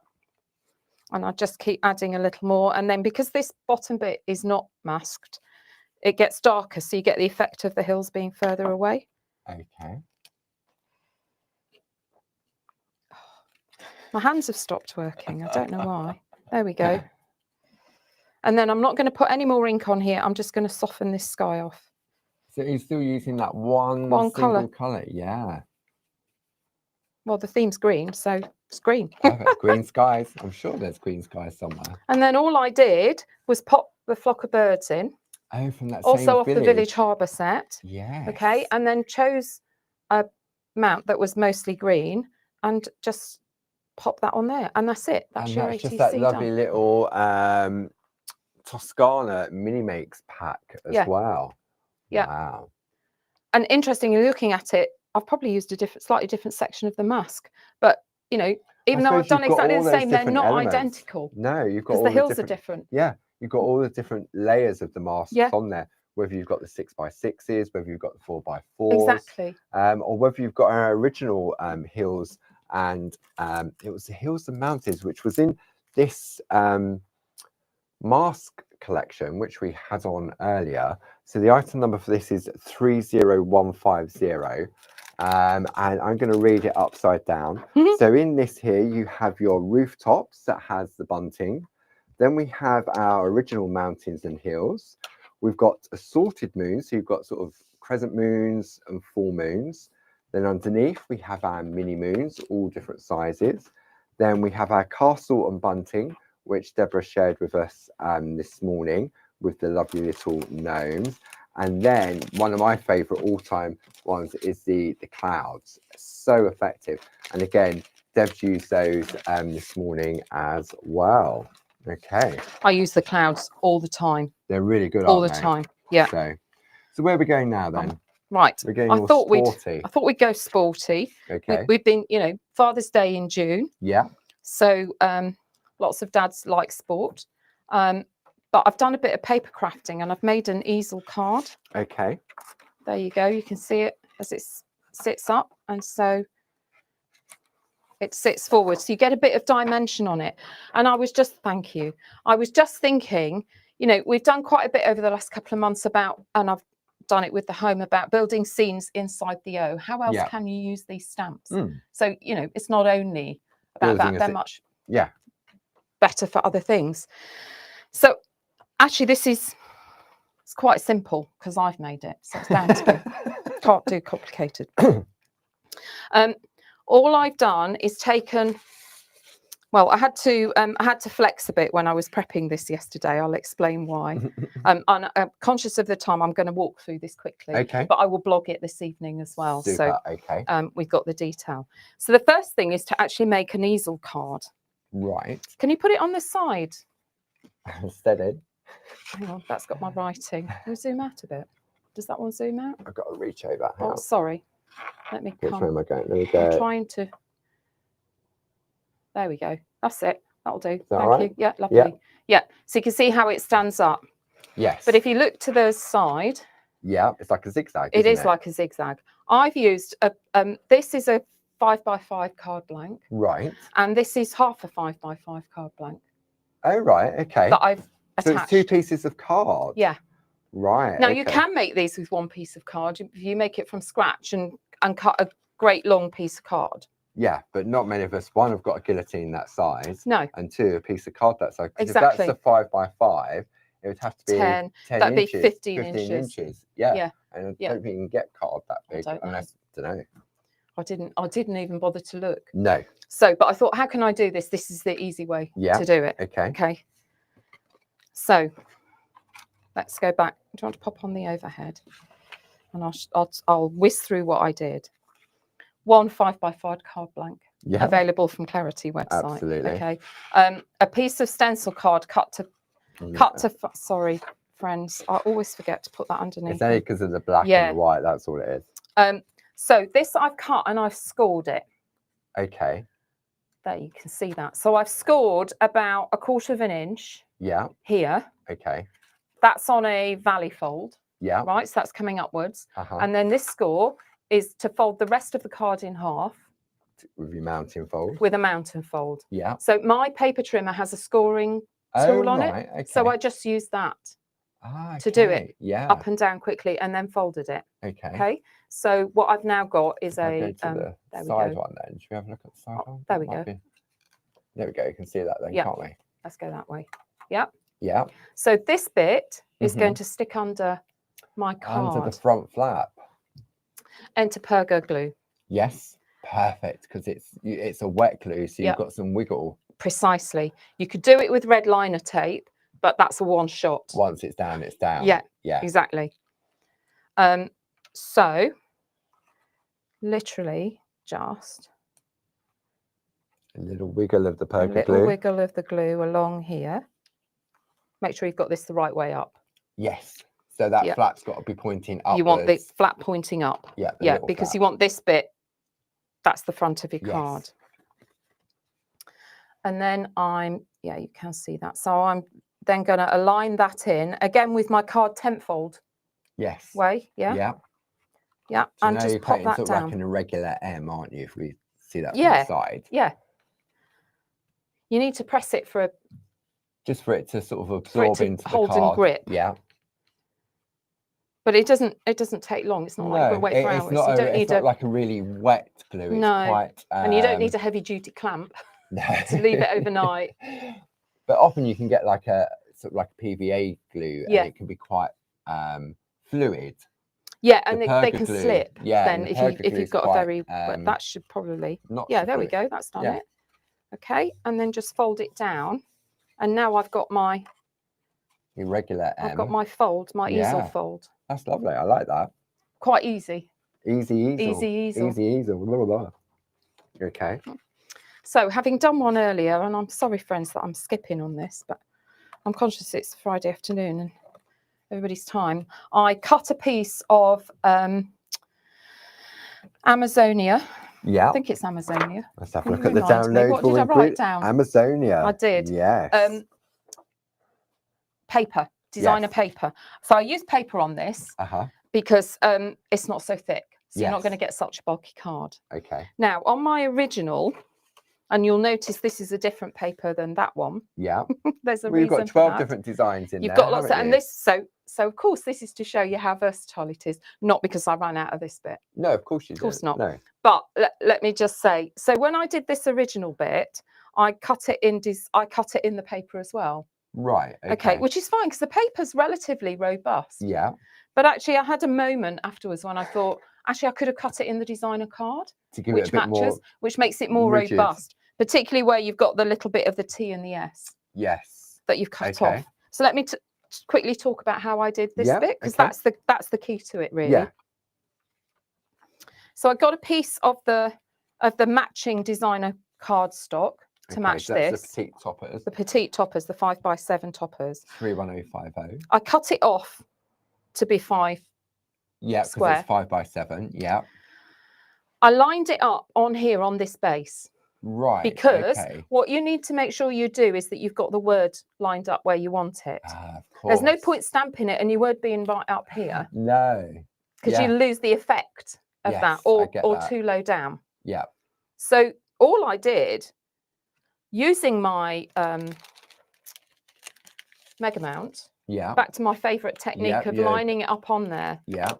S2: And I just keep adding a little more. And then because this bottom bit is not masked, it gets darker. So you get the effect of the hills being further away.
S1: Okay.
S2: My hands have stopped working. I don't know why. There we go. And then I'm not going to put any more ink on here. I'm just going to soften this sky off.
S1: So you're still using that one single colour? Yeah.
S2: Well, the theme's green, so it's green.
S1: Perfect. Green skies. I'm sure there's green skies somewhere.
S2: And then all I did was pop the flock of birds in.
S1: Oh, from that
S2: also
S1: same
S2: off the Village Harbour set.
S1: Yeah.
S2: Okay, and then chose a mount that was mostly green and just pop that on there, and that's it. That's your ATC
S1: just that lovely
S2: done.
S1: little Toscana mini makes pack as well.
S2: Yeah.
S1: Wow.
S2: And interestingly, looking at it, I've probably used a slightly different section of the mask, but you know, even though I've done exactly the same, they're not identical.
S1: No, you've got all
S2: the hills are different.
S1: Yeah, you've got all the different layers of the masks on there. Whether you've got the 6x6s, whether you've got the 4x4s,
S2: exactly,
S1: or whether you've got our original hills, and it was the Hills and Mountains, which was in this mask collection, which we had on earlier. So the item number for this is 30150. And I'm going to read it upside down. So in this here, you have your rooftops that has the bunting. Then we have our original mountains and hills. We've got assorted moons. So you've got sort of crescent moons and full moons. Then underneath, we have our mini moons, all different sizes. Then we have our castle and bunting, which Deborah shared with us this morning with the lovely little gnomes. And then one of my favourite all-time ones is the clouds. So effective. And again, Deb's used those this morning as well. Okay.
S2: I use the clouds all the time.
S1: They're really good,
S2: all the time. Yeah.
S1: So where are we going now then?
S2: Right.
S1: We're going
S2: I thought we'd go sporty.
S1: Okay.
S2: We've been, you know, Father's Day in June.
S1: Yeah.
S2: So lots of dads like sport. But I've done a bit of paper crafting and I've made an easel card.
S1: Okay.
S2: There you go. You can see it as it sits up. And so it sits forward. So you get a bit of dimension on it. And I was just, thank you. I was just thinking, you know, we've done quite a bit over the last couple of months about, and I've done it with the home, about building scenes inside the O. How else can you use these stamps? So, you know, it's not only about that, they're much better for other things. So actually, it's quite simple because I've made it. So it's down to me. Can't do complicated. All I've done is taken. Well, I had to flex a bit when I was prepping this yesterday. I'll explain why. I'm conscious of the time. I'm going to walk through this quickly.
S1: Okay.
S2: But I will blog it this evening as well.
S1: Super.
S2: So
S1: okay.
S2: We've got the detail. So the first thing is to actually make an easel card.
S1: Right.
S2: Can you put it on the side?
S1: Steady.
S2: Hang on, that's got my writing. Can we zoom out a bit? Does that one zoom out?
S1: I've got to reach over.
S2: Oh, sorry. Let me come.
S1: Which way am I going? Let me go.
S2: I'm trying to. There we go. That's it. That'll do.
S1: Thank
S2: you. Yeah, lovely. Yeah. So you can see how it stands up.
S1: Yes.
S2: But if you look to the side.
S1: Yeah, it's like a zigzag.
S2: It is like a zigzag. I've used this is a 5x5 card blank.
S1: Right.
S2: And this is half a 5x5 card blank.
S1: Oh, right. Okay.
S2: That I've attached.
S1: So it's 2 pieces of card.
S2: Yeah.
S1: Right.
S2: Now you can make these with 1 piece of card if you make it from scratch and cut a great long piece of card.
S1: Yeah, but not many of us, one, have got a guillotine that size.
S2: No.
S1: And 2, a piece of card that size.
S2: Exactly.
S1: If that's a 5x5, it would have to be 10
S2: that'd
S1: inches.
S2: Be 15 inches.
S1: Yeah. And I don't think you can get card that big unless, I don't know.
S2: I didn't even bother to look.
S1: No.
S2: So, but I thought, how can I do this? This is the easy way to do it.
S1: Okay.
S2: Okay. So let's go back. Do you want to pop on the overhead? And I'll whiz through what I did. 1 5x5 card blank, available from Clarity website.
S1: Absolutely.
S2: Okay. A piece of stencil card cut to. Sorry, friends. I always forget to put that underneath.
S1: It's only because of the black and the white. That's all it is.
S2: So this I've cut and I've scored it.
S1: Okay.
S2: There you can see that. So I've scored about 1/4 of an inch.
S1: Yeah.
S2: Here.
S1: Okay.
S2: That's on a valley fold.
S1: Yeah.
S2: Right. So that's coming upwards. And then this score is to fold the rest of the card in half.
S1: With your mountain fold.
S2: With a mountain fold.
S1: Yeah.
S2: So my paper trimmer has a scoring tool on it. Okay. So I just used that to do it up and down quickly and then folded it. Okay. So what I've now got is
S1: go to the side one then. Should we have a look at the side one?
S2: There we go.
S1: There we go. You can see that then, can't we?
S2: Let's go that way. Yeah.
S1: Yeah.
S2: So this bit is going to stick under my card.
S1: Under the front flap.
S2: Enter Pergo glue.
S1: Yes. Perfect, because it's a wet glue, so you've got some wiggle.
S2: Precisely. You could do it with red liner tape, but that's a one shot.
S1: Once it's down, it's down.
S2: Yeah. Exactly. So literally just
S1: a little wiggle of the Pergo glue.
S2: A little wiggle of the glue along here. Make sure you've got this the right way up.
S1: Yes. So that flap's got to be pointing upwards.
S2: You want the flap pointing up.
S1: Yeah.
S2: Because you want this bit. That's the front of your card. And then you can see that. So I'm then going to align that in again with my card tenfold.
S1: Yes.
S2: Way. Yeah. So and just pop that down.
S1: Like an irregular M, aren't you? If we see that from the side.
S2: Yeah. You need to press it for
S1: just for it to sort of absorb into the
S2: hold
S1: card.
S2: And grip.
S1: Yeah.
S2: But it doesn't take long. It's not like we're waiting for hours.
S1: It's not like a really wet glue. It's quite,
S2: and you don't need a heavy duty clamp to leave it overnight.
S1: But often you can get like a sort of like a PVA glue, and it can be quite fluid.
S2: Yeah, and they can slip. Yeah, then if you've got a very, but that should probably. There we go. That's done it. Okay, and then just fold it down, and now I've got my
S1: irregular M.
S2: I've got my fold, my easel fold.
S1: That's lovely. I like that.
S2: Quite easy.
S1: Easy easel.
S2: Easy easel.
S1: Easy easel. Blah, blah, blah. Okay.
S2: So having done one earlier, and I'm sorry, friends, that I'm skipping on this, but I'm conscious it's Friday afternoon and everybody's time. I cut a piece of Amazonia.
S1: Yeah.
S2: I think it's Amazonia.
S1: Let's have a look at the download.
S2: What did I write down?
S1: Amazonia.
S2: I did.
S1: Yes.
S2: Paper. Designer paper. So I use paper on this because it's not so thick. So you're not going to get such a bulky card.
S1: Okay.
S2: Now, on my original, and you'll notice this is a different paper than that one.
S1: Yeah.
S2: There's a reason.
S1: We've got 12 different designs in there.
S2: You've got lots of, and this, so of course, this is to show you how versatile it is, not because I ran out of this bit.
S1: No, of course you didn't.
S2: Of course not.
S1: No.
S2: But let me just say, so when I did this original bit, I cut it in the paper as well.
S1: Right.
S2: Okay, which is fine because the paper's relatively robust.
S1: Yeah.
S2: But actually, I had a moment afterwards when I thought, actually, I could have cut it in the designer card,
S1: which matches,
S2: which makes it more robust, particularly where you've got the little bit of the T and the S.
S1: Yes.
S2: That you've cut off. So let me quickly talk about how I did this bit, because that's the key to it, really.
S1: Yeah.
S2: So I got a piece of the matching designer cardstock. To match this,
S1: the petite toppers.
S2: The petite toppers, the 5x7 toppers.
S1: 31050.
S2: I cut it off to be 5
S1: square. Because it's 5x7. Yeah.
S2: I lined it up on here on this base.
S1: Right.
S2: Because what you need to make sure you do is that you've got the word lined up where you want it.
S1: Of course.
S2: There's no point stamping it and your word being right up here.
S1: No.
S2: Because you lose the effect of that, or too low down.
S1: Yeah.
S2: So all I did, using my mega mount, back to my favourite technique of lining it up on there.
S1: Yeah.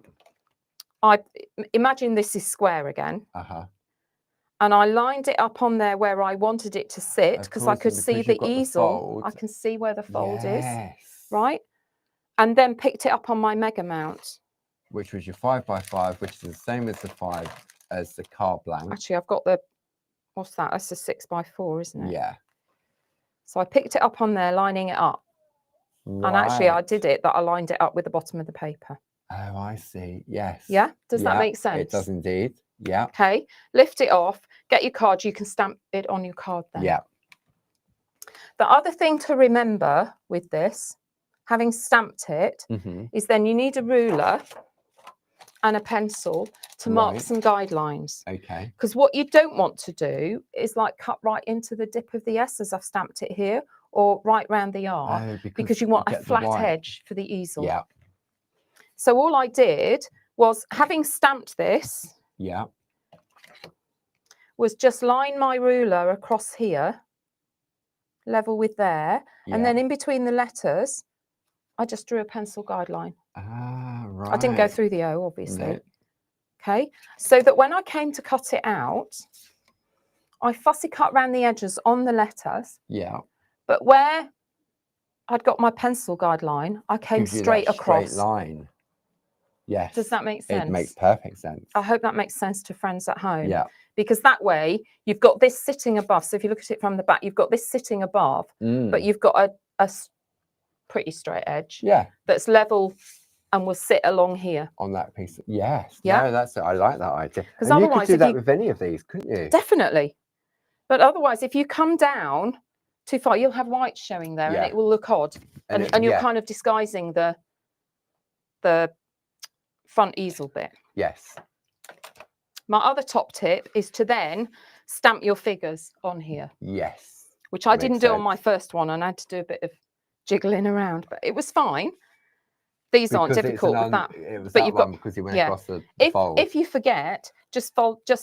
S2: I imagine this is square again. And I lined it up on there where I wanted it to sit because I could see the easel. I can see where the fold is, right? And then picked it up on my mega mount,
S1: which was your 5x5, which is the same as the card blank.
S2: Actually, I've got the. What's that? That's a 6x4, isn't it?
S1: Yeah.
S2: So I picked it up on there, lining it up. Right. And actually, I did it, that I lined it up with the bottom of the paper.
S1: Oh, I see. Yes.
S2: Yeah? Does that make sense?
S1: It does indeed. Yeah.
S2: Okay. Lift it off. Get your card. You can stamp it on your card then.
S1: Yeah.
S2: The other thing to remember with this, having stamped it, is then you need a ruler and a pencil to mark some guidelines.
S1: Okay.
S2: Because what you don't want to do is like cut right into the dip of the S as I've stamped it here, or right round the R, because you want a flat edge for the easel.
S1: Yeah.
S2: So all I did was, having stamped this, was just line my ruler across here, level with there, and then in between the letters, I just drew a pencil guideline.
S1: Ah, right.
S2: I didn't go through the O, obviously.
S1: No.
S2: Okay, so that when I came to cut it out, I fussy cut around the edges on the letters.
S1: Yeah.
S2: But where I'd got my pencil guideline, I came straight across.
S1: Straight line. Yes.
S2: Does that make sense?
S1: It makes perfect sense.
S2: I hope that makes sense to friends at home.
S1: Yeah.
S2: Because that way you've got this sitting above. So if you look at it from the back, you've got this sitting above, but you've got a pretty straight edge.
S1: Yeah.
S2: That's level and will sit along here.
S1: On that piece. Yes.
S2: Yeah.
S1: No, that's it. I like that idea.
S2: Because otherwise,
S1: you could do that with any of these, couldn't you?
S2: Definitely. But otherwise, if you come down too far, you'll have white showing there, and it will look odd. And you're kind of disguising the front easel bit.
S1: Yes.
S2: My other top tip is to then stamp your figures on here.
S1: Yes.
S2: Which I didn't do on my first one, and I had to do a bit of jiggling around, but it was fine. These aren't difficult with that.
S1: It was but you've got because you went across the fold.
S2: If you forget, just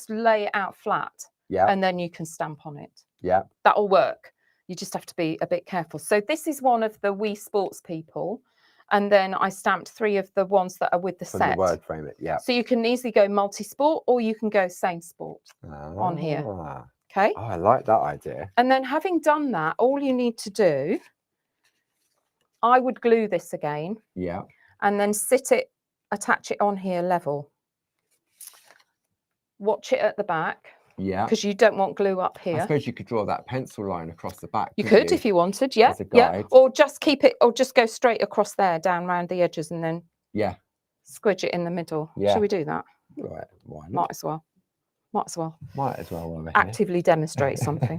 S2: lay it out flat.
S1: Yeah.
S2: And then you can stamp on it.
S1: Yeah.
S2: That'll work. You just have to be a bit careful. So this is one of the Wii Sports people. And then I stamped 3 of the ones that are with the set.
S1: The word frame it, yeah.
S2: So you can easily go multi-sport or you can go same sport on here. Okay.
S1: Oh, I like that idea.
S2: And then having done that, all you need to do, I would glue this again.
S1: Yeah.
S2: And then attach it on here level. Watch it at the back.
S1: Yeah.
S2: Because you don't want glue up here.
S1: I suppose you could draw that pencil line across the back.
S2: You could if you wanted, yeah. Yeah. Or just keep it, or just go straight across there, down around the edges, and then squidge it in the middle. Yeah. Shall we do that?
S1: Right. Why not?
S2: Might as well. Might as well.
S1: Might as well. While we're
S2: actively demonstrate something.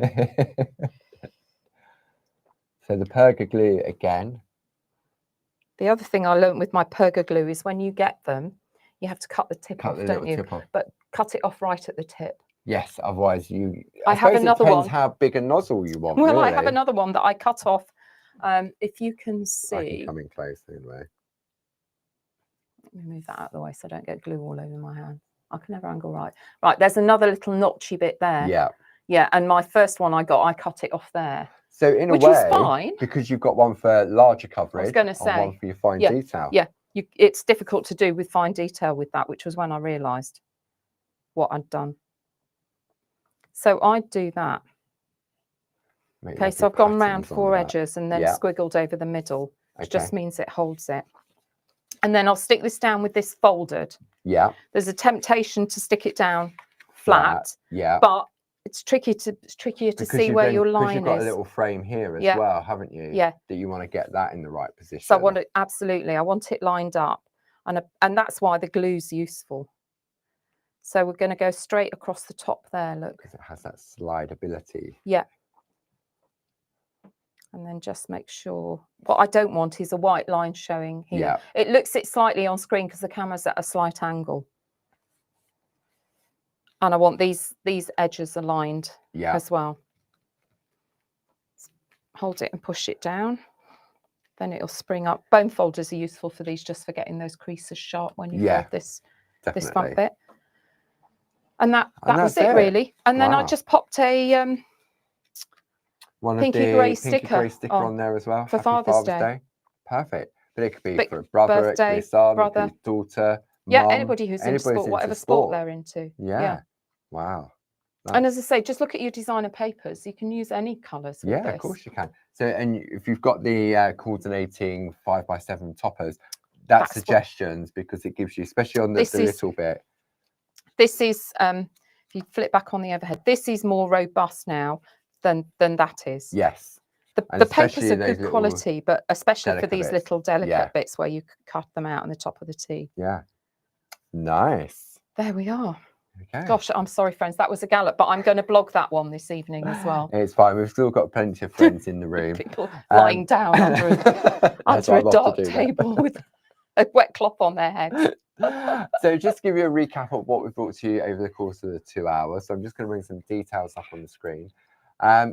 S1: So the perga glue again.
S2: The other thing I learned with my perga glue is when you get them, you have to cut the tip off, don't you? But cut it off right at the tip.
S1: Yes, otherwise
S2: I have another one.
S1: How big a nozzle you want.
S2: Well,
S1: really.
S2: I have another one that I cut off. If you can see.
S1: I can come in close anyway.
S2: Let me move that out of the way so I don't get glue all over my hand. I can never angle right. Right, there's another little notchy bit there.
S1: Yeah.
S2: Yeah, and my first one I cut it off there.
S1: So in a way, was fine because you've got one for larger coverage. I was going to say one for your fine detail.
S2: Yeah, it's difficult to do with fine detail with that, which was when I realised what I'd done. So I'd do that. Okay, so I've gone round 4 edges and then squiggled over the middle, which just means it holds it. And then I'll stick this down with this folded.
S1: Yeah.
S2: There's a temptation to stick it down flat.
S1: Yeah.
S2: But it's trickier to see where your line is.
S1: You've got a little frame here as well, haven't you?
S2: Yeah.
S1: That you want to get that in the right position.
S2: So I want it I want it lined up, and that's why the glue's useful. So we're going to go straight across the top there. Look,
S1: because it has that slidability.
S2: Yeah. And then just make sure. What I don't want is a white line showing here.
S1: Yeah.
S2: It looks it slightly on screen because the camera's at a slight angle. And I want these edges aligned as well. Hold it and push it down. Then it'll spring up. Bone folders are useful for these, just for getting those creases sharp when you fold this front bit. And that was it really. And then I just popped a pinky grey sticker
S1: on there as well
S2: for Father's Day.
S1: Perfect. But it could be for a brother,
S2: birthday,
S1: it could be son,
S2: brother,
S1: it could be daughter,
S2: yeah,
S1: mum,
S2: anybody who's into sport, whatever sport they're into.
S1: Yeah. Wow. Nice.
S2: And as I say, just look at your designer papers. You can use any colours with this.
S1: Of course you can. So, and if you've got the coordinating 5x7 toppers, that's suggestions because it gives you, especially on the little bit.
S2: This is, if you flip back on the overhead, this is more robust now than that is.
S1: Yes.
S2: The papers are good quality, but especially for these little delicate bits where you cut them out on the top of the T.
S1: Yeah. Nice.
S2: There we are.
S1: Okay.
S2: Gosh, I'm sorry, friends. That was a gallop, but I'm going to blog that one this evening as well.
S1: It's fine. We've still got plenty of friends in the room.
S2: People lying down under a dark table with a wet cloth on their head.
S1: So just to give you a recap of what we've brought to you over the course of the 2 hours. So I'm just going to bring some details up on the screen.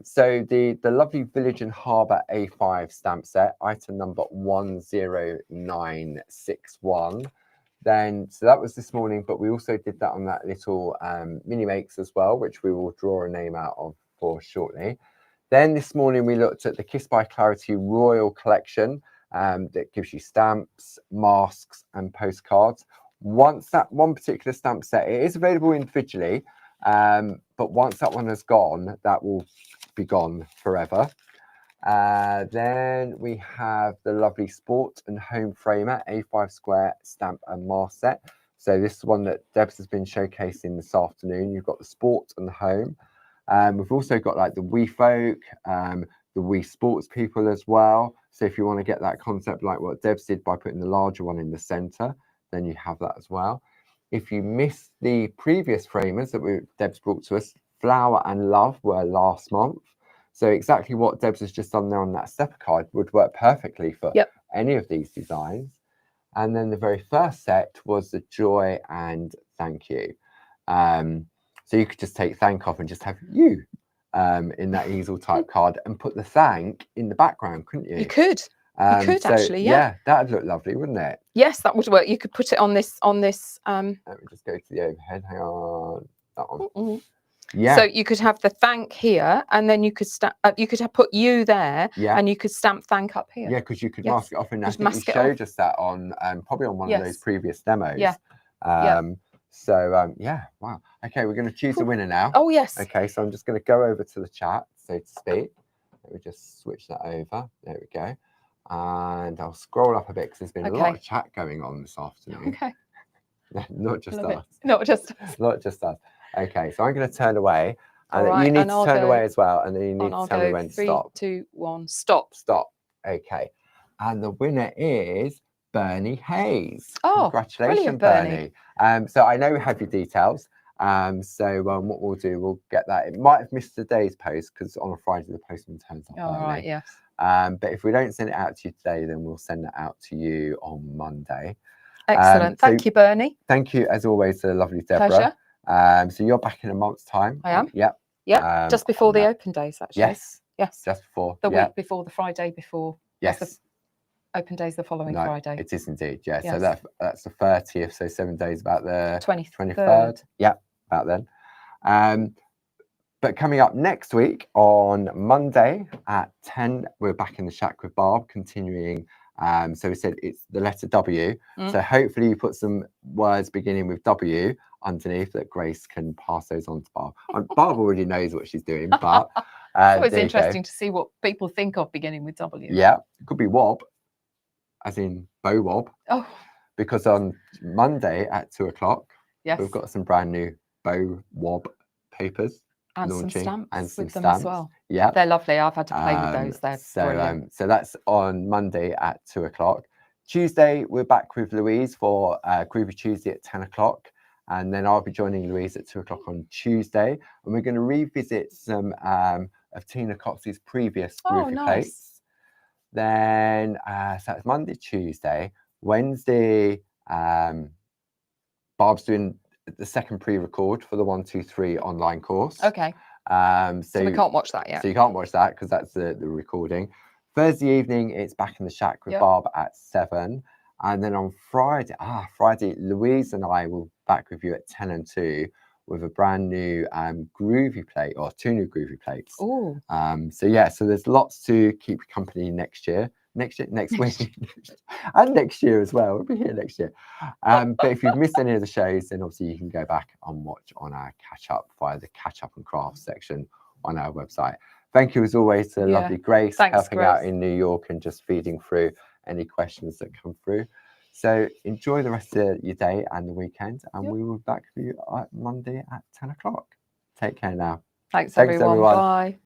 S1: So the lovely Village and Harbour A5 stamp set, item number 10961. Then, so that was this morning, but we also did that on that little mini makes as well, which we will draw a name out of for shortly. Then this morning we looked at the Kiss by Clarity Royal Collection that gives you stamps, masks and postcards. Once that one particular stamp set, it is available individually, but once that one has gone, that will be gone forever. Then we have the lovely Sport and Home Framer A5 square stamp and mask set. So this is one that Debs has been showcasing this afternoon. You've got the Sport and the Home. We've also got like the Wee Folk, the Wee Sports People as well. So if you want to get that concept like what Debs did by putting the larger one in the centre, then you have that as well. If you missed the previous framers that Debs brought to us, Flower and Love were last month. So exactly what Debs has just done there on that stepper card would work perfectly for any of these designs. And then the very first set was the Joy and Thank You. So you could just take thank off and just have you in that easel type card and put the thank in the background, couldn't you?
S2: You could. You could actually, yeah.
S1: That'd look lovely, wouldn't it?
S2: Yes, that would work. You could put it on this.
S1: Let me just go to the overhead. Hang on, that one.
S2: Yeah. So you could have the thank here, and then you could put you there, and you could stamp thank up here.
S1: Yeah, because you could mask it off, and I think you showed us that on probably on one of those previous demos.
S2: Yeah.
S1: So wow. Okay, we're going to choose the winner now.
S2: Oh yes.
S1: Okay, so I'm just going to go over to the chat, so to speak. Let me just switch that over. There we go. And I'll scroll up a bit because there's been a lot of chat going on this afternoon.
S2: Okay.
S1: Not just us.
S2: Not just us.
S1: Not just us. Okay, so I'm going to turn away, and you need to turn away as well, and then you need to tell me when to stop.
S2: 3, 2, 1, stop.
S1: Stop. Okay, and the winner is Bernie Hayes.
S2: Oh,
S1: congratulations, Bernie. So I know we have your details. So what we'll do, we'll get that. It might have missed today's post because on a Friday the postman turns up early.
S2: Right, yes.
S1: But if we don't send it out to you today, then we'll send it out to you on Monday.
S2: Excellent. Thank you, Bernie.
S1: Thank you, as always, to the lovely Deborah.
S2: Pleasure.
S1: So you're back in a month's time.
S2: I am.
S1: Yep.
S2: Yeah. Just before the open days, actually.
S1: Yes.
S2: Yes.
S1: Just before.
S2: The week before, the Friday before.
S1: Yes.
S2: Open days the following Friday.
S1: It is indeed. Yeah. Yes. So that's the 30th. So 7 days, about the
S2: 23rd.
S1: Yeah, about then. But coming up next week on Monday at 10, we're back in the shack with Barb, continuing. So we said it's the letter W. So hopefully you put some words beginning with W underneath that Grace can pass those on to Barb. Barb already knows what she's doing, but
S2: it's always interesting to see what people think of beginning with W.
S1: Yeah, it could be Wob, as in Bow Wob.
S2: Oh.
S1: Because on Monday at 2 o'clock, we've got some brand new Bow Wob papers.
S2: And some stamps with them
S1: stamps
S2: as well.
S1: Yeah,
S2: they're lovely. I've had to play with those. They're brilliant.
S1: So that's on Monday at 2 o'clock. Tuesday, we're back with Louise for Groovy Tuesday at 10 o'clock. And then I'll be joining Louise at 2 o'clock on Tuesday. And we're going to revisit some of Tina Cox's previous Groovy plates. Then, so it's Monday, Tuesday. Wednesday, Barb's doing the second pre-record for the 1, 2, 3 online course.
S2: Okay. So we can't watch that yet.
S1: So you can't watch that because that's the recording. Thursday evening, it's back in the shack with Barb at 7. And then on Friday, Louise and I will back with you at 10 and 2 with a brand new groovy plate, or 2 new groovy plates.
S2: Oh.
S1: So there's lots to keep you company next week, and next year as well. We'll be here next year. But if you've missed any of the shows, then obviously you can go back and watch on our catch up via the catch up and crafts section on our website. Thank you as always to lovely Grace, helping out in New York and just feeding through any questions that come through. So enjoy the rest of your day and the weekend, and we will be back with you on Monday at 10 o'clock. Take care now.
S2: Thanks everyone. Bye.